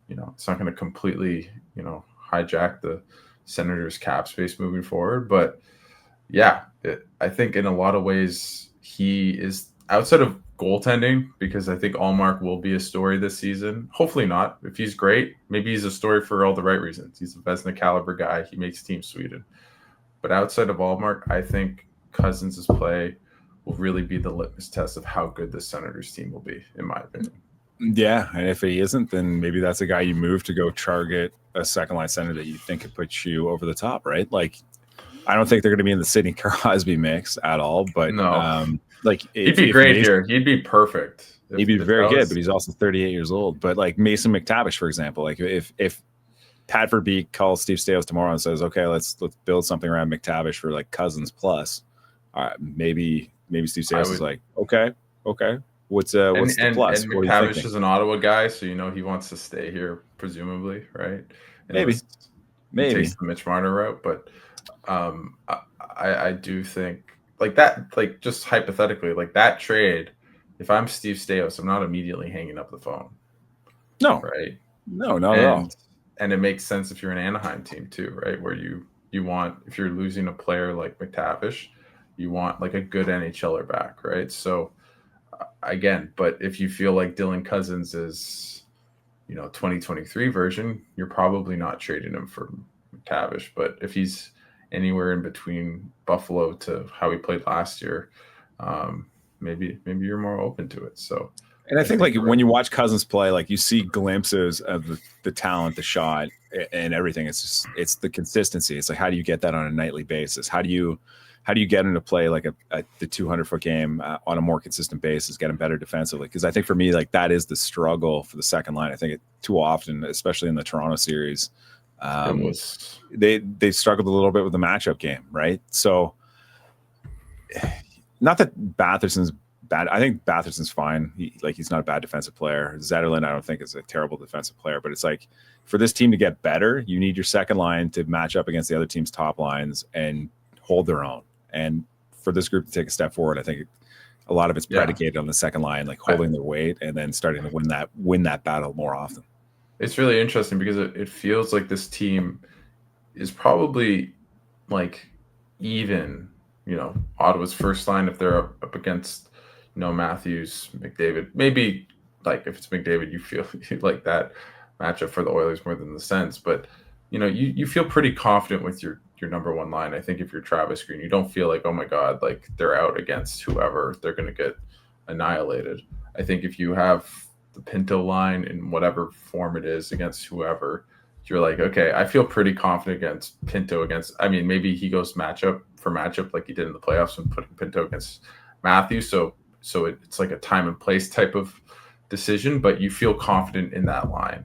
it's not going to completely, hijack the Senators cap space moving forward. But I think in a lot of ways he is outside of goaltending, because I think Ullmark will be a story this season. Hopefully not. If he's great, maybe he's a story for all the right reasons. He's a Vezina caliber guy. He makes teams Sweden. But outside of Ullmark, I think Cousins' play will really be the litmus test of how good the Senators team will be, in my opinion. Yeah, and if he isn't, then maybe that's a guy you move to go target a second line center that you think could put you over the top, right? Like, I don't think they're going to be in the Sidney Crosby mix at all, but no. He'd be great here. He'd be perfect. He'd be very good, but he's also 38 years old. But like Mason McTavish, for example, like if Pat Verbeek calls Steve Staios tomorrow and says, okay, let's build something around McTavish for like Cousins plus. Maybe Steve Staios is like, okay. What's the plus? And What are you McTavish thinking? is an Ottawa guy, so he wants to stay here, presumably, right? Maybe he takes the Mitch Marner route, but I do think like that, like just hypothetically, like that trade. If I'm Steve Staios, I'm not immediately hanging up the phone. No, right? No, not at all. And it makes sense if you're an Anaheim team too, right? Where you want, if you're losing a player like McTavish, you want like a good NHLer back, right? So again, but if you feel like Dylan Cousins is, 2023 version, you're probably not trading him for McTavish. But if he's anywhere in between Buffalo to how he played last year, maybe you're more open to it. So. And I think like when you watch Cousins play, like you see glimpses of the talent, the shot, and everything. It's the consistency. It's like, how do you get that on a nightly basis? How do you get him to play like the 200-foot game on a more consistent basis, get him better defensively? Because I think for me, like that is the struggle for the second line. I think it too often, especially in the Toronto series, they struggled a little bit with the matchup game, right? So not that Batherson's bad. I think Batherson's fine. He's not a bad defensive player. Zetterlund, I don't think is a terrible defensive player, but it's like for this team to get better, you need your second line to match up against the other team's top lines and hold their own. And for this group to take a step forward, I think a lot of it's predicated on the second line, like holding their weight and then starting to win that battle more often. It's really interesting because it feels like this team is probably like even, Ottawa's first line if they're up against Matthews, McDavid. Maybe like if it's McDavid, you feel like that matchup for the Oilers more than the Sens. But you feel pretty confident with your number one line. I think if you're Travis Green, you don't feel like, oh my God, like they're out against whoever, they're going to get annihilated. I think if you have the Pinto line in whatever form it is against whoever, you're like, okay, I feel pretty confident against Pinto maybe he goes matchup for matchup like he did in the playoffs and putting Pinto against Matthews. So it's like a time and place type of decision, but you feel confident in that line.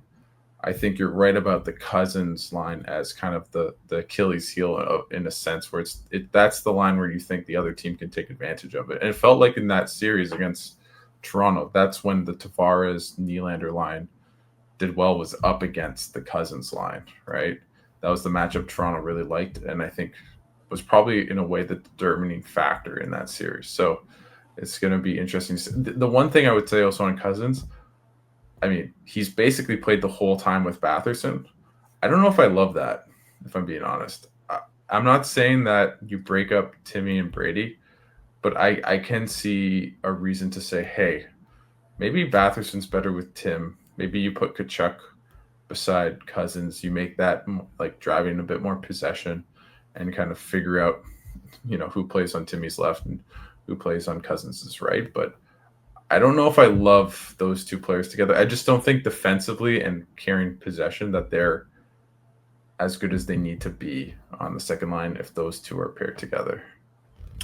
I think you're right about the Cousins line as kind of the Achilles heel in a sense where that's the line where you think the other team can take advantage of it. And it felt like in that series against Toronto, that's when the Tavares Nylander line did well, was up against the Cousins line, right? That was the matchup Toronto really liked, and I think was probably in a way the determining factor in that series. So it's going to be interesting. The one thing I would say also on Cousins, he's basically played the whole time with Batherson. I don't know if I love that, if I'm being honest. I'm not saying that you break up Timmy and Brady, but I can see a reason to say, hey, maybe Batherson's better with Tim. Maybe you put Tkachuk beside Cousins. You make that like driving a bit more possession and kind of figure out, who plays on Timmy's left and who plays on Cousins' right. But I don't know if I love those two players together. I just don't think defensively and carrying possession that they're as good as they need to be on the second line if those two are paired together.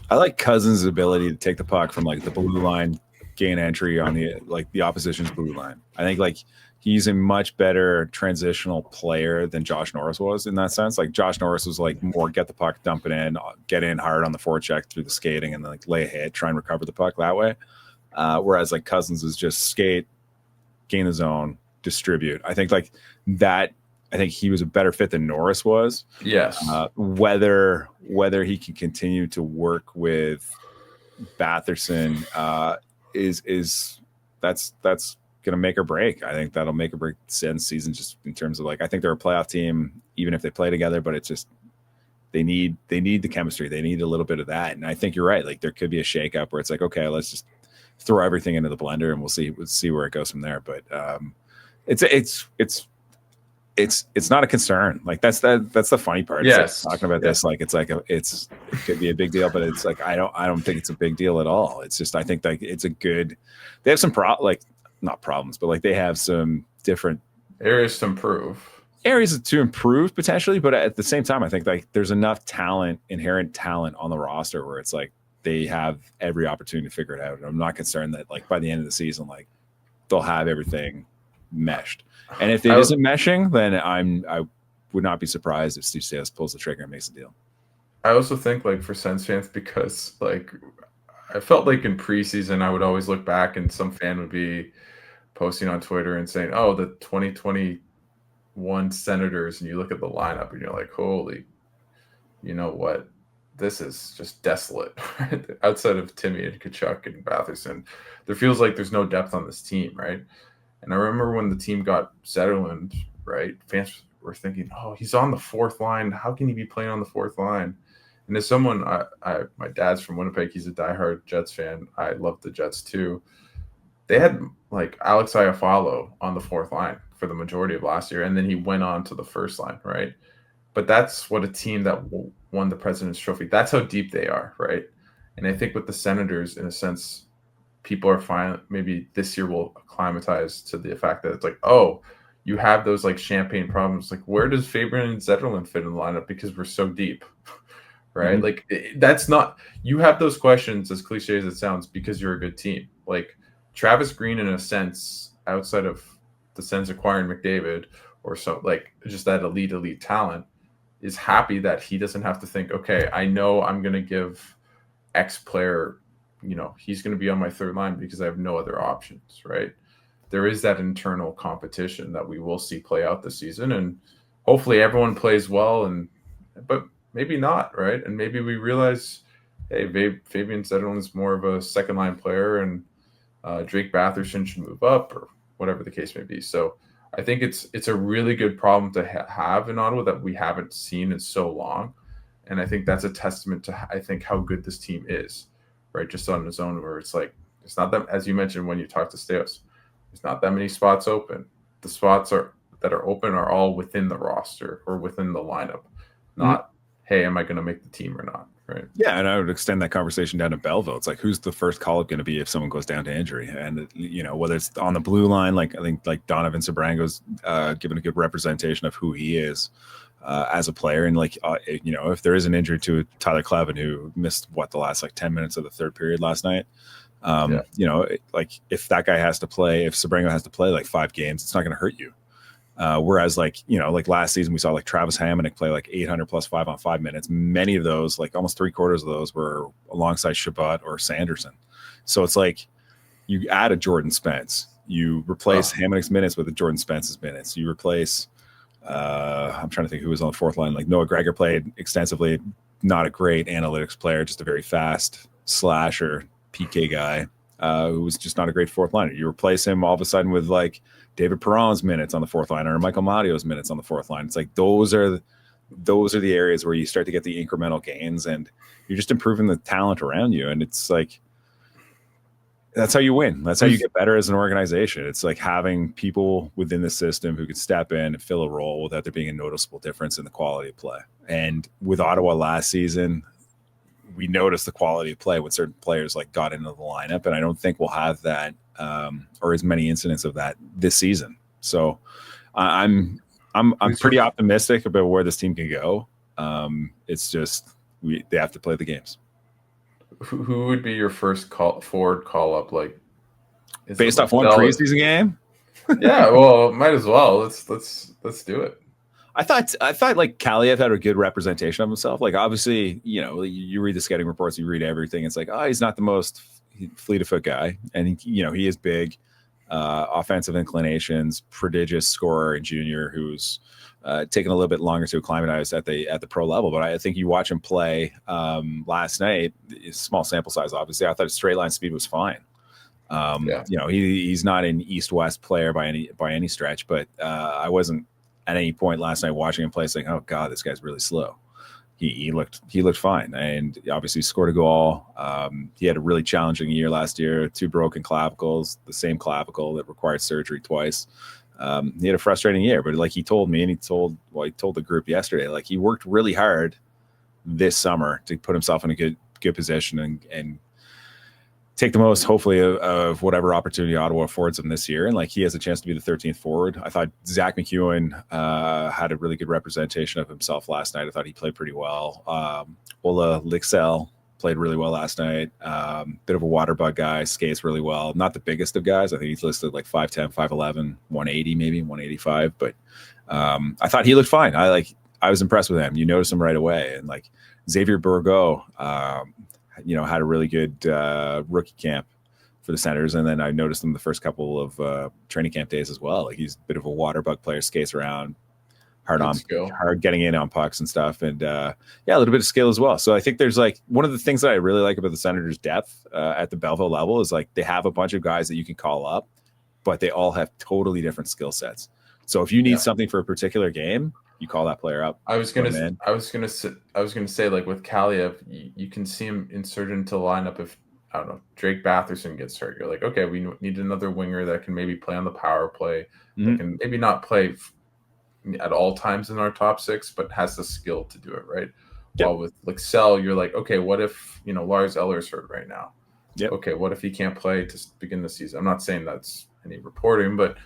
I like Cousins' ability to take the puck from like the blue line, gain entry on the opposition's blue line. I think like he's a much better transitional player than Josh Norris was in that sense. Like Josh Norris was like more get the puck, dump it in, get in hard on the forecheck through the skating, and then like lay a hit, try and recover the puck that way. Whereas like Cousins is just skate, gain the zone, distribute. I think like that. I think he was a better fit than Norris was. Yes. Whether he can continue to work with Batherson is that's going to make or break. I think that'll make or break the Sens season just in terms of like I think they're a playoff team even if they play together, but it's just they need the chemistry. They need a little bit of that, and I think you're right. Like there could be a shakeup where it's like okay, let's just throw everything into the blender and we'll see where it goes from there. But it's not a concern. Like that's the funny part. Yes. Like talking about this, like it could be a big deal, but it's like I don't think it's a big deal at all. It's just I think like it's a good. They have some not problems, but like they have some different areas to improve potentially. But at the same time, I think like there's enough inherent talent on the roster where it's like they have every opportunity to figure it out. And I'm not concerned that like by the end of the season, like they'll have everything meshed. And if it isn't meshing, then would not be surprised if Steve Staios pulls the trigger and makes a deal. I also think like for Sens fans, because like I felt like in preseason I would always look back and some fan would be posting on Twitter and saying, "Oh, the 2021 Senators," and you look at the lineup and you're like, "Holy, you know what? This is just desolate." Outside of Timmy and Kachuk and Batherson, there feels like there's no depth on this team, right? And I remember when the team got Zetterlund, right? Fans were thinking, "Oh, he's on the fourth line. How can he be playing on the fourth line?" And as someone, my dad's from Winnipeg. He's a diehard Jets fan. I love the Jets too. They had like Alex Iafallo on the fourth line for the majority of last year, and then he went on to the first line, right? But that's what a team that won the President's Trophy, that's how deep they are, right? And I think with the Senators, in a sense, people are fine. Maybe this year will acclimatize to the fact that it's like, oh, you have those like champagne problems. Like, where does Fabian and Zetterlund fit in the lineup? Because we're so deep, right? Like, that's not, you have those questions, as cliche as it sounds, because you're a good team. Like, Travis Green, in a sense, outside of the Sens acquiring McDavid or so, like just that elite talent, is happy that he doesn't have to think, okay, I know I'm going to give X player, he's going to be on my third line because I have no other options, right? There is that internal competition that we will see play out this season, and hopefully everyone plays well, but maybe not, right? And maybe we realize, hey, Fabian Zetterlund is more of a second line player, and Drake Batherson should move up, or whatever the case may be. So I think it's a really good problem to have in Ottawa that we haven't seen in so long. And I think that's a testament to, I think, how good this team is, right? Just on its own, where it's like, it's not that, as you mentioned when you talked to Staios, there's not that many spots open. The spots that are open are all within the roster or within the lineup, not, hey, am I going to make the team or not? Right. Yeah, and I would extend that conversation down to Belleville. It's like, who's the first call-up going to be if someone goes down to injury? And whether it's on the blue line, like I think like Donovan Sabrango's given a good representation of who he is as a player, and like if there is an injury to Tyler Clevin, who missed the last 10 minutes of the third period last night, like if that guy has to play, if Sabrango has to play like 5 games, it's not going to hurt you. Whereas like last season we saw like Travis Hamonic play like 800 plus 5-on-5 minutes. Many of those, like almost 3/4 of those, were alongside Shabbat or Sanderson. So it's like you add a Jordan Spence, you replace Hamonic's minutes with a Jordan Spence's minutes. You replace I'm trying to think who was on the fourth line. Like Noah Gregor played extensively, not a great analytics player, just a very fast slasher PK guy who was just not a great fourth liner. You replace him all of a sudden with like David Perron's minutes on the fourth line or Michael Mattio's minutes on the fourth line. It's like those are the areas where you start to get the incremental gains, and you're just improving the talent around you. And it's like that's how you win. That's how you get better as an organization. It's like having people within the system who can step in and fill a role without there being a noticeable difference in the quality of play. And with Ottawa last season, we noticed the quality of play when certain players like got into the lineup, and I don't think we'll have that or as many incidents of that this season. So I'm pretty optimistic about where this team can go. It's just they have to play the games. Who would be your first forward call up? Like based off one preseason game? Yeah, well, might as well. Let's do it. I thought like Kaliev had a good representation of himself. Like obviously, you read the scouting reports, you read everything. It's like, he's not the most fleet of foot guy, and he is big, offensive inclinations, prodigious scorer and junior who's taken a little bit longer to acclimatize at the pro level. But I think you watch him play last night. Small sample size, obviously. I thought his straight line speed was fine. He's not an east-west player by any stretch, but I wasn't at any point last night watching him play saying, "Oh God, this guy's really slow." He looked fine, and obviously scored a goal. He had a really challenging year last year. 2 broken clavicles, the same clavicle that required surgery twice. He had a frustrating year, but like he told me, and he told the group yesterday, like he worked really hard this summer to put himself in a good position and take the most, hopefully, of whatever opportunity Ottawa affords him this year. And like he has a chance to be the 13th forward. I thought Zach McEwen had a really good representation of himself last night. I thought he played pretty well. Ola Lixell played really well last night. Bit of a water bug guy, skates really well. Not the biggest of guys. I think he's listed like 5'10", 5'11", 180 maybe, 185. But I thought he looked fine. I was impressed with him. You notice him right away. And like Xavier Bourgault, had a really good rookie camp for the Senators. And then I noticed him the first couple of training camp days as well. Like he's a bit of a water bug player, skates around, hard getting in on pucks and stuff. And a little bit of skill as well. So I think there's like one of the things that I really like about the Senators' depth at the Belleville level is like they have a bunch of guys that you can call up, but they all have totally different skill sets. So if you need something for a particular game, you call that player up. I was gonna say like with Kaliev, you can see him inserted into the lineup if I don't know Drake Batherson gets hurt. You're like, okay, we need another winger that can maybe play on the power play, that can maybe not play at all times in our top six, but has the skill to do it, right? Yep. While with like Sell, you're like, okay, what if Lars Eller's hurt right now? Yep. Okay, what if he can't play to begin the season? I'm not saying that's any reporting, but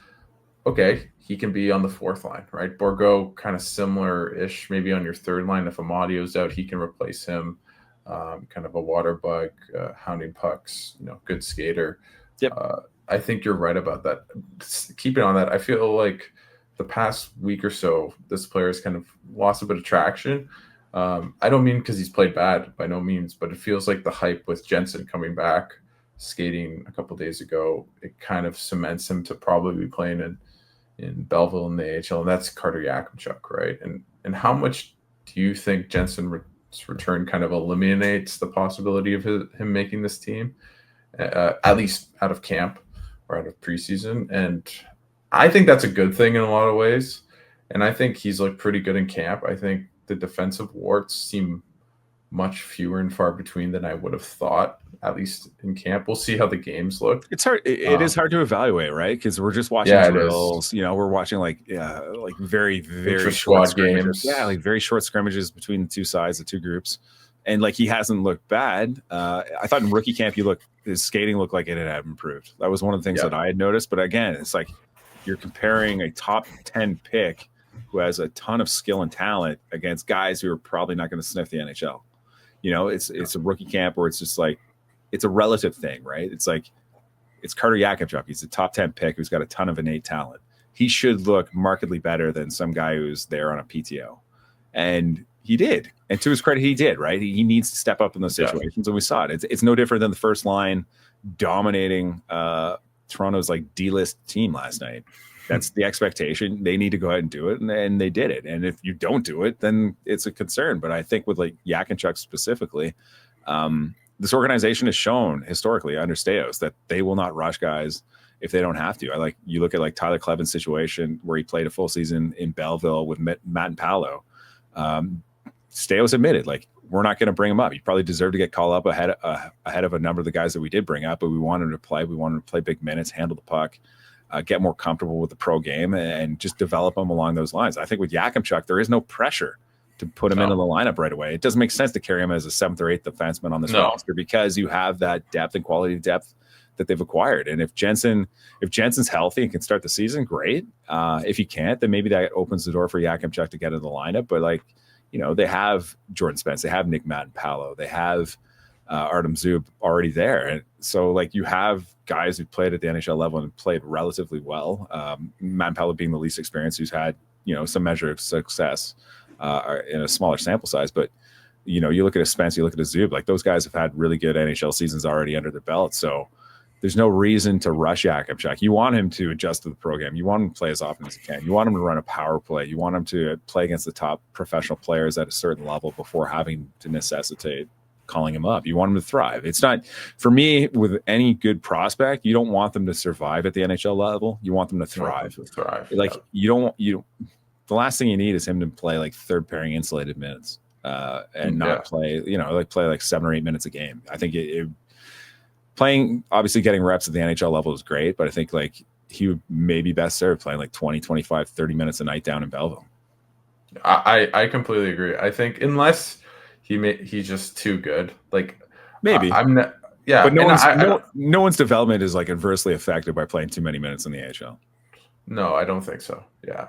okay, he can be on the fourth line, right? Bourgault, kind of similar-ish, maybe on your third line. If Amadio's out, he can replace him. Kind of a water bug, hounding pucks, good skater. Yep. I think you're right about that. Keeping on that, I feel like the past week or so, this player has kind of lost a bit of traction. I don't mean because he's played bad, by no means, but it feels like the hype with Jensen coming back, skating a couple days ago, it kind of cements him to probably be playing in Belleville in the AHL, and that's Carter Yakimchuk, right? And how much do you think Jensen's return kind of eliminates the possibility of him making this team, at least out of camp or out of preseason? And I think that's a good thing in a lot of ways, and I think he's looked pretty good in camp. I think the defensive warts seem much fewer and far between than I would have thought, at least in camp. We'll see how the games look. It's hard. It is hard to evaluate, right? Because we're just watching drills. We're watching like very, very short scrimmages. Yeah, like very short scrimmages between the two sides, the two groups. And like he hasn't looked bad. I thought in rookie camp his skating looked like it had improved. That was one of the things that I had noticed. But again, it's like you're comparing a top 10 pick who has a ton of skill and talent against guys who are probably not going to sniff the NHL. It's a rookie camp where it's just like it's a relative thing, right? It's like it's Carter Yakimchuk. He's a top 10 pick who's got a ton of innate talent. He should look markedly better than some guy who's there on a PTO. And he did. And to his credit, he did, right? He needs to step up in those situations, and we saw it. It's no different than the first line dominating Toronto's like D-list team last night. That's the expectation. They need to go ahead and do it, and they did it. And if you don't do it, then it's a concern. But I think with like Yakimchuk specifically, this organization has shown historically under Staios that they will not rush guys if they don't have to. You look at like Tyler Kleven's situation where he played a full season in Belleville with Matt and Paolo. Staios admitted, like, we're not going to bring him up. He probably deserved to get called up ahead of a number of the guys that we did bring up, but we wanted him to play. We wanted him to play big minutes, handle the puck, get more comfortable with the pro game, and just develop him along those lines. I think with Yakimchuk, there is no pressure to put him into the lineup right away. It doesn't make sense to carry him as a 7th or 8th defenseman on this roster because you have that depth and quality depth that they've acquired. And if Jensen's healthy and can start the season, great. If he can't, then maybe that opens the door for Yakimchuk to get in the lineup. But they have Jordan Spence, they have Nick Matt-Paolo, they have Artem Zub already there. And so you have guys who played at the NHL level and played relatively well. Matt-Paolo being the least experienced, who's had, some measure of success in a smaller sample size. But, you look at a Spence, you look at a Zub, those guys have had really good NHL seasons already under their belt. So there's no reason to rush Yakimchuk. You want him to adjust to the program. You want him to play as often as he can. You want him to run a power play. You want him to play against the top professional players at a certain level before having to necessitate calling him up. You want him to thrive. It's not, for me, with any good prospect, you don't want them to survive at the NHL level. You want them to thrive. The last thing you need is him to play third pairing insulated minutes and not play, play 7 or 8 minutes a game. I think playing, obviously getting reps at the NHL level is great, but I think he would maybe best served playing 20, 25, 30 minutes a night down in Belleville. I completely agree. I think unless he's just too good. Maybe I'm not. Yeah, but no one's development is adversely affected by playing too many minutes in the AHL. No, I don't think so. Yeah,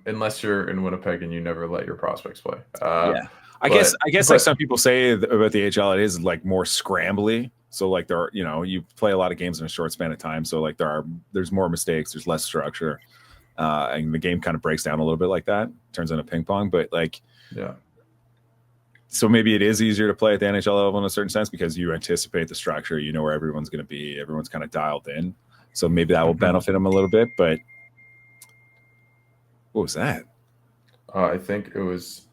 unless you're in Winnipeg and you never let your prospects play. I guess some people say about the AHL, it is more scrambly. So there are, you play a lot of games in a short span of time. So there's more mistakes, there's less structure. and the game kind of breaks down a little bit like that, turns into ping pong. But like, Yeah. So maybe it is easier to play at the NHL level in a certain sense because you anticipate the structure, you know where everyone's going to be, everyone's kind of dialed in. So maybe that will benefit them a little bit. But what was that? I think it was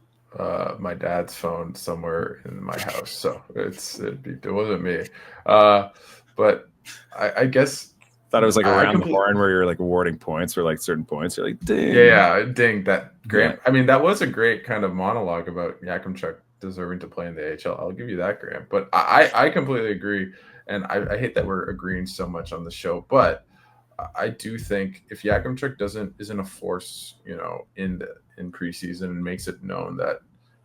my dad's phone somewhere in my house, so it wasn't me. But I guess Thought it was like around the horn where you're like awarding points for like certain points. You're like, ding. Yeah, ding. That Graeme. Yeah. I mean, that was a great kind of monologue about Yakimchuk deserving to play in the AHL. I'll give you that, Graeme. But I completely agree, and I hate that we're agreeing so much on the show. But I do think if Yakimchuk isn't a force, in preseason and makes it known that,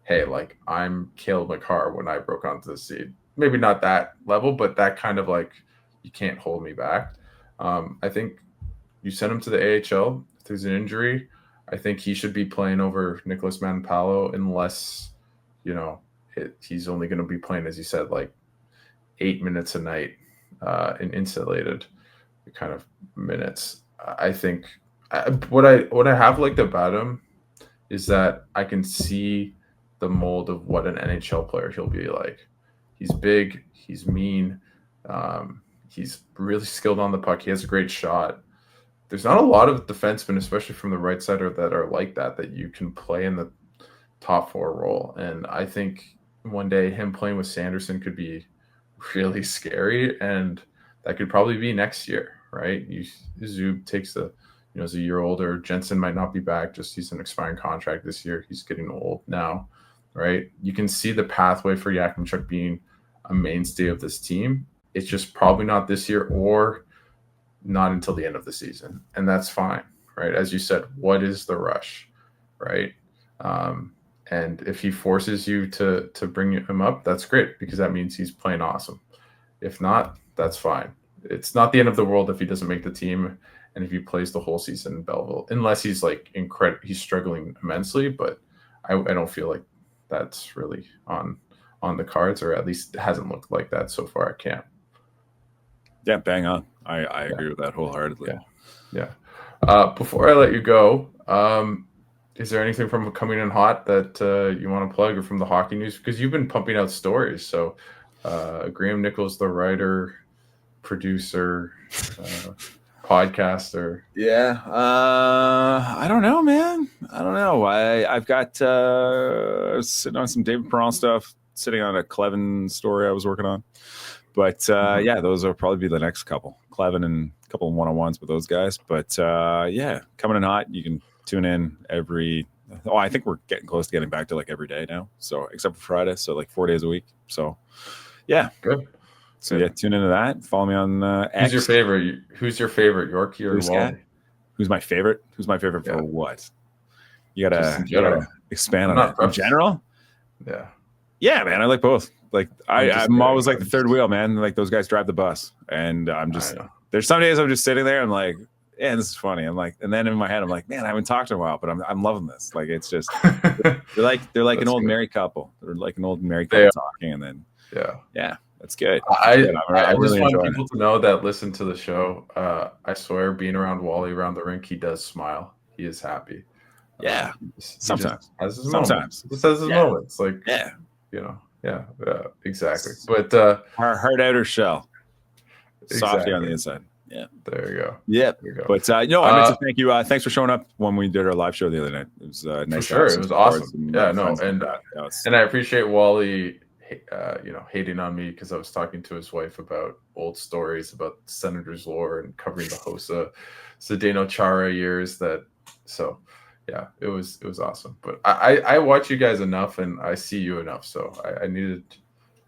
hey, like I'm Cale McCarr when I broke onto the scene. Maybe not that level, but that kind of like you can't hold me back. I think you send him to the AHL. If there's an injury, I think he should be playing over Nicholas Manpalo unless, he's only going to be playing, as you said, like 8 minutes a night in insulated kind of minutes. I think what I have liked about him is that I can see the mold of what an NHL player he'll be like. He's big, he's mean, he's really skilled on the puck. He has a great shot. There's not a lot of defensemen, especially from the right side, that are like that you can play in the top four role. And I think one day him playing with Sanderson could be really scary, and that could probably be next year, right? Zub takes is a year older. Jensen might not be back. He's an expiring contract this year. He's getting old now, right? You can see the pathway for Yakimchuk being a mainstay of this team. It's just probably not this year or not until the end of the season. And that's fine, right? As you said, what is the rush, right? And if he forces you to bring him up, that's great because that means he's playing awesome. If not, that's fine. It's not the end of the world if he doesn't make the team and if he plays the whole season in Belleville, unless he's like he's struggling immensely. But I don't feel like that's really on the cards, or at least it hasn't looked like that so far at camp. Yeah, bang on. I agree with that wholeheartedly. Yeah. Before I let you go, is there anything from Coming In Hot that you want to plug, or from the hockey news? Because you've been pumping out stories. So Graeme Nichols, the writer, producer, podcaster. Yeah. I don't know, man. I don't know. I've got sitting on some David Perron stuff, sitting on a Clevin story I was working on. But those will probably be the next couple. Clevin and a couple of one-on-ones with those guys. But Coming In Hot, you can tune in I think we're getting close to getting back to like every day now. So except for Friday, so like 4 days a week. So yeah. Good. So tune into that. Follow me on X. Who's your favorite, Yorkie or Wally? Who's my favorite? Who's my favorite for what? You gotta expand on it. In general? Yeah. Yeah, man. I like both. Like I'm always like the third wheel, man. Like those guys drive the bus, and I'm just. There's some days I'm just sitting there. I'm like, yeah, this is funny. I'm like, and then in my head, I'm like, man, I haven't talked in a while, but I'm loving this. Like it's just they're like an old married couple. They're like an old married couple talking, and then yeah. That's good. I really just want people to know that listen to the show. I swear, being around Wally around the rink, he does smile. He is happy. Yeah. Sometimes. Has his moments. Like, exactly. But heart outer shell. Softy exactly. on the inside. Yeah. There you go. Yep. There you go. But I meant to thank you. Thanks for showing up when we did our live show the other night. It was nice. For sure. It was awesome. Yeah, no. And I appreciate Wally hating on me because I was talking to his wife about old stories about Senators lore and covering the Hossa Zdeno Chara years. It was awesome. But I watch you guys enough and I see you enough, so I needed.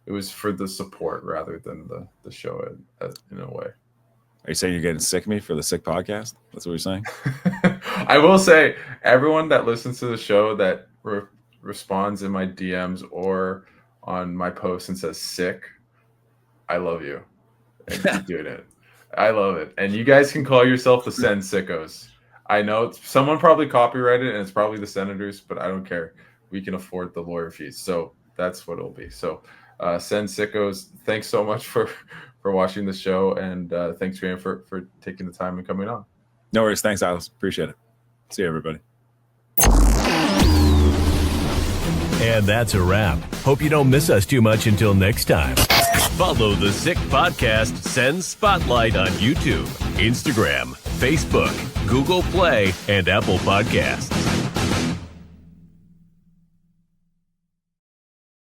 It was for the support rather than the show in a way. Are you saying you're getting sick of me for the Sick podcast? That's what you're saying? I will say, everyone that listens to the show that responds in my DMs or on my post and says sick, I love you. And keep doing it. I love it. And you guys can call yourself the Sens sickos. I know someone probably copyrighted it and it's probably the Senators, but I don't care. We can afford the lawyer fees. So that's what it'll be. So Sens sickos, thanks so much for watching the show. And thanks, Graeme, for taking the time and coming on. No worries. Thanks, Alice. Appreciate it. See you, everybody. And that's a wrap. Hope you don't miss us too much until next time. Follow the Sick Podcast Sens Spotlight on YouTube, Instagram, Facebook, Google Play, and Apple Podcasts.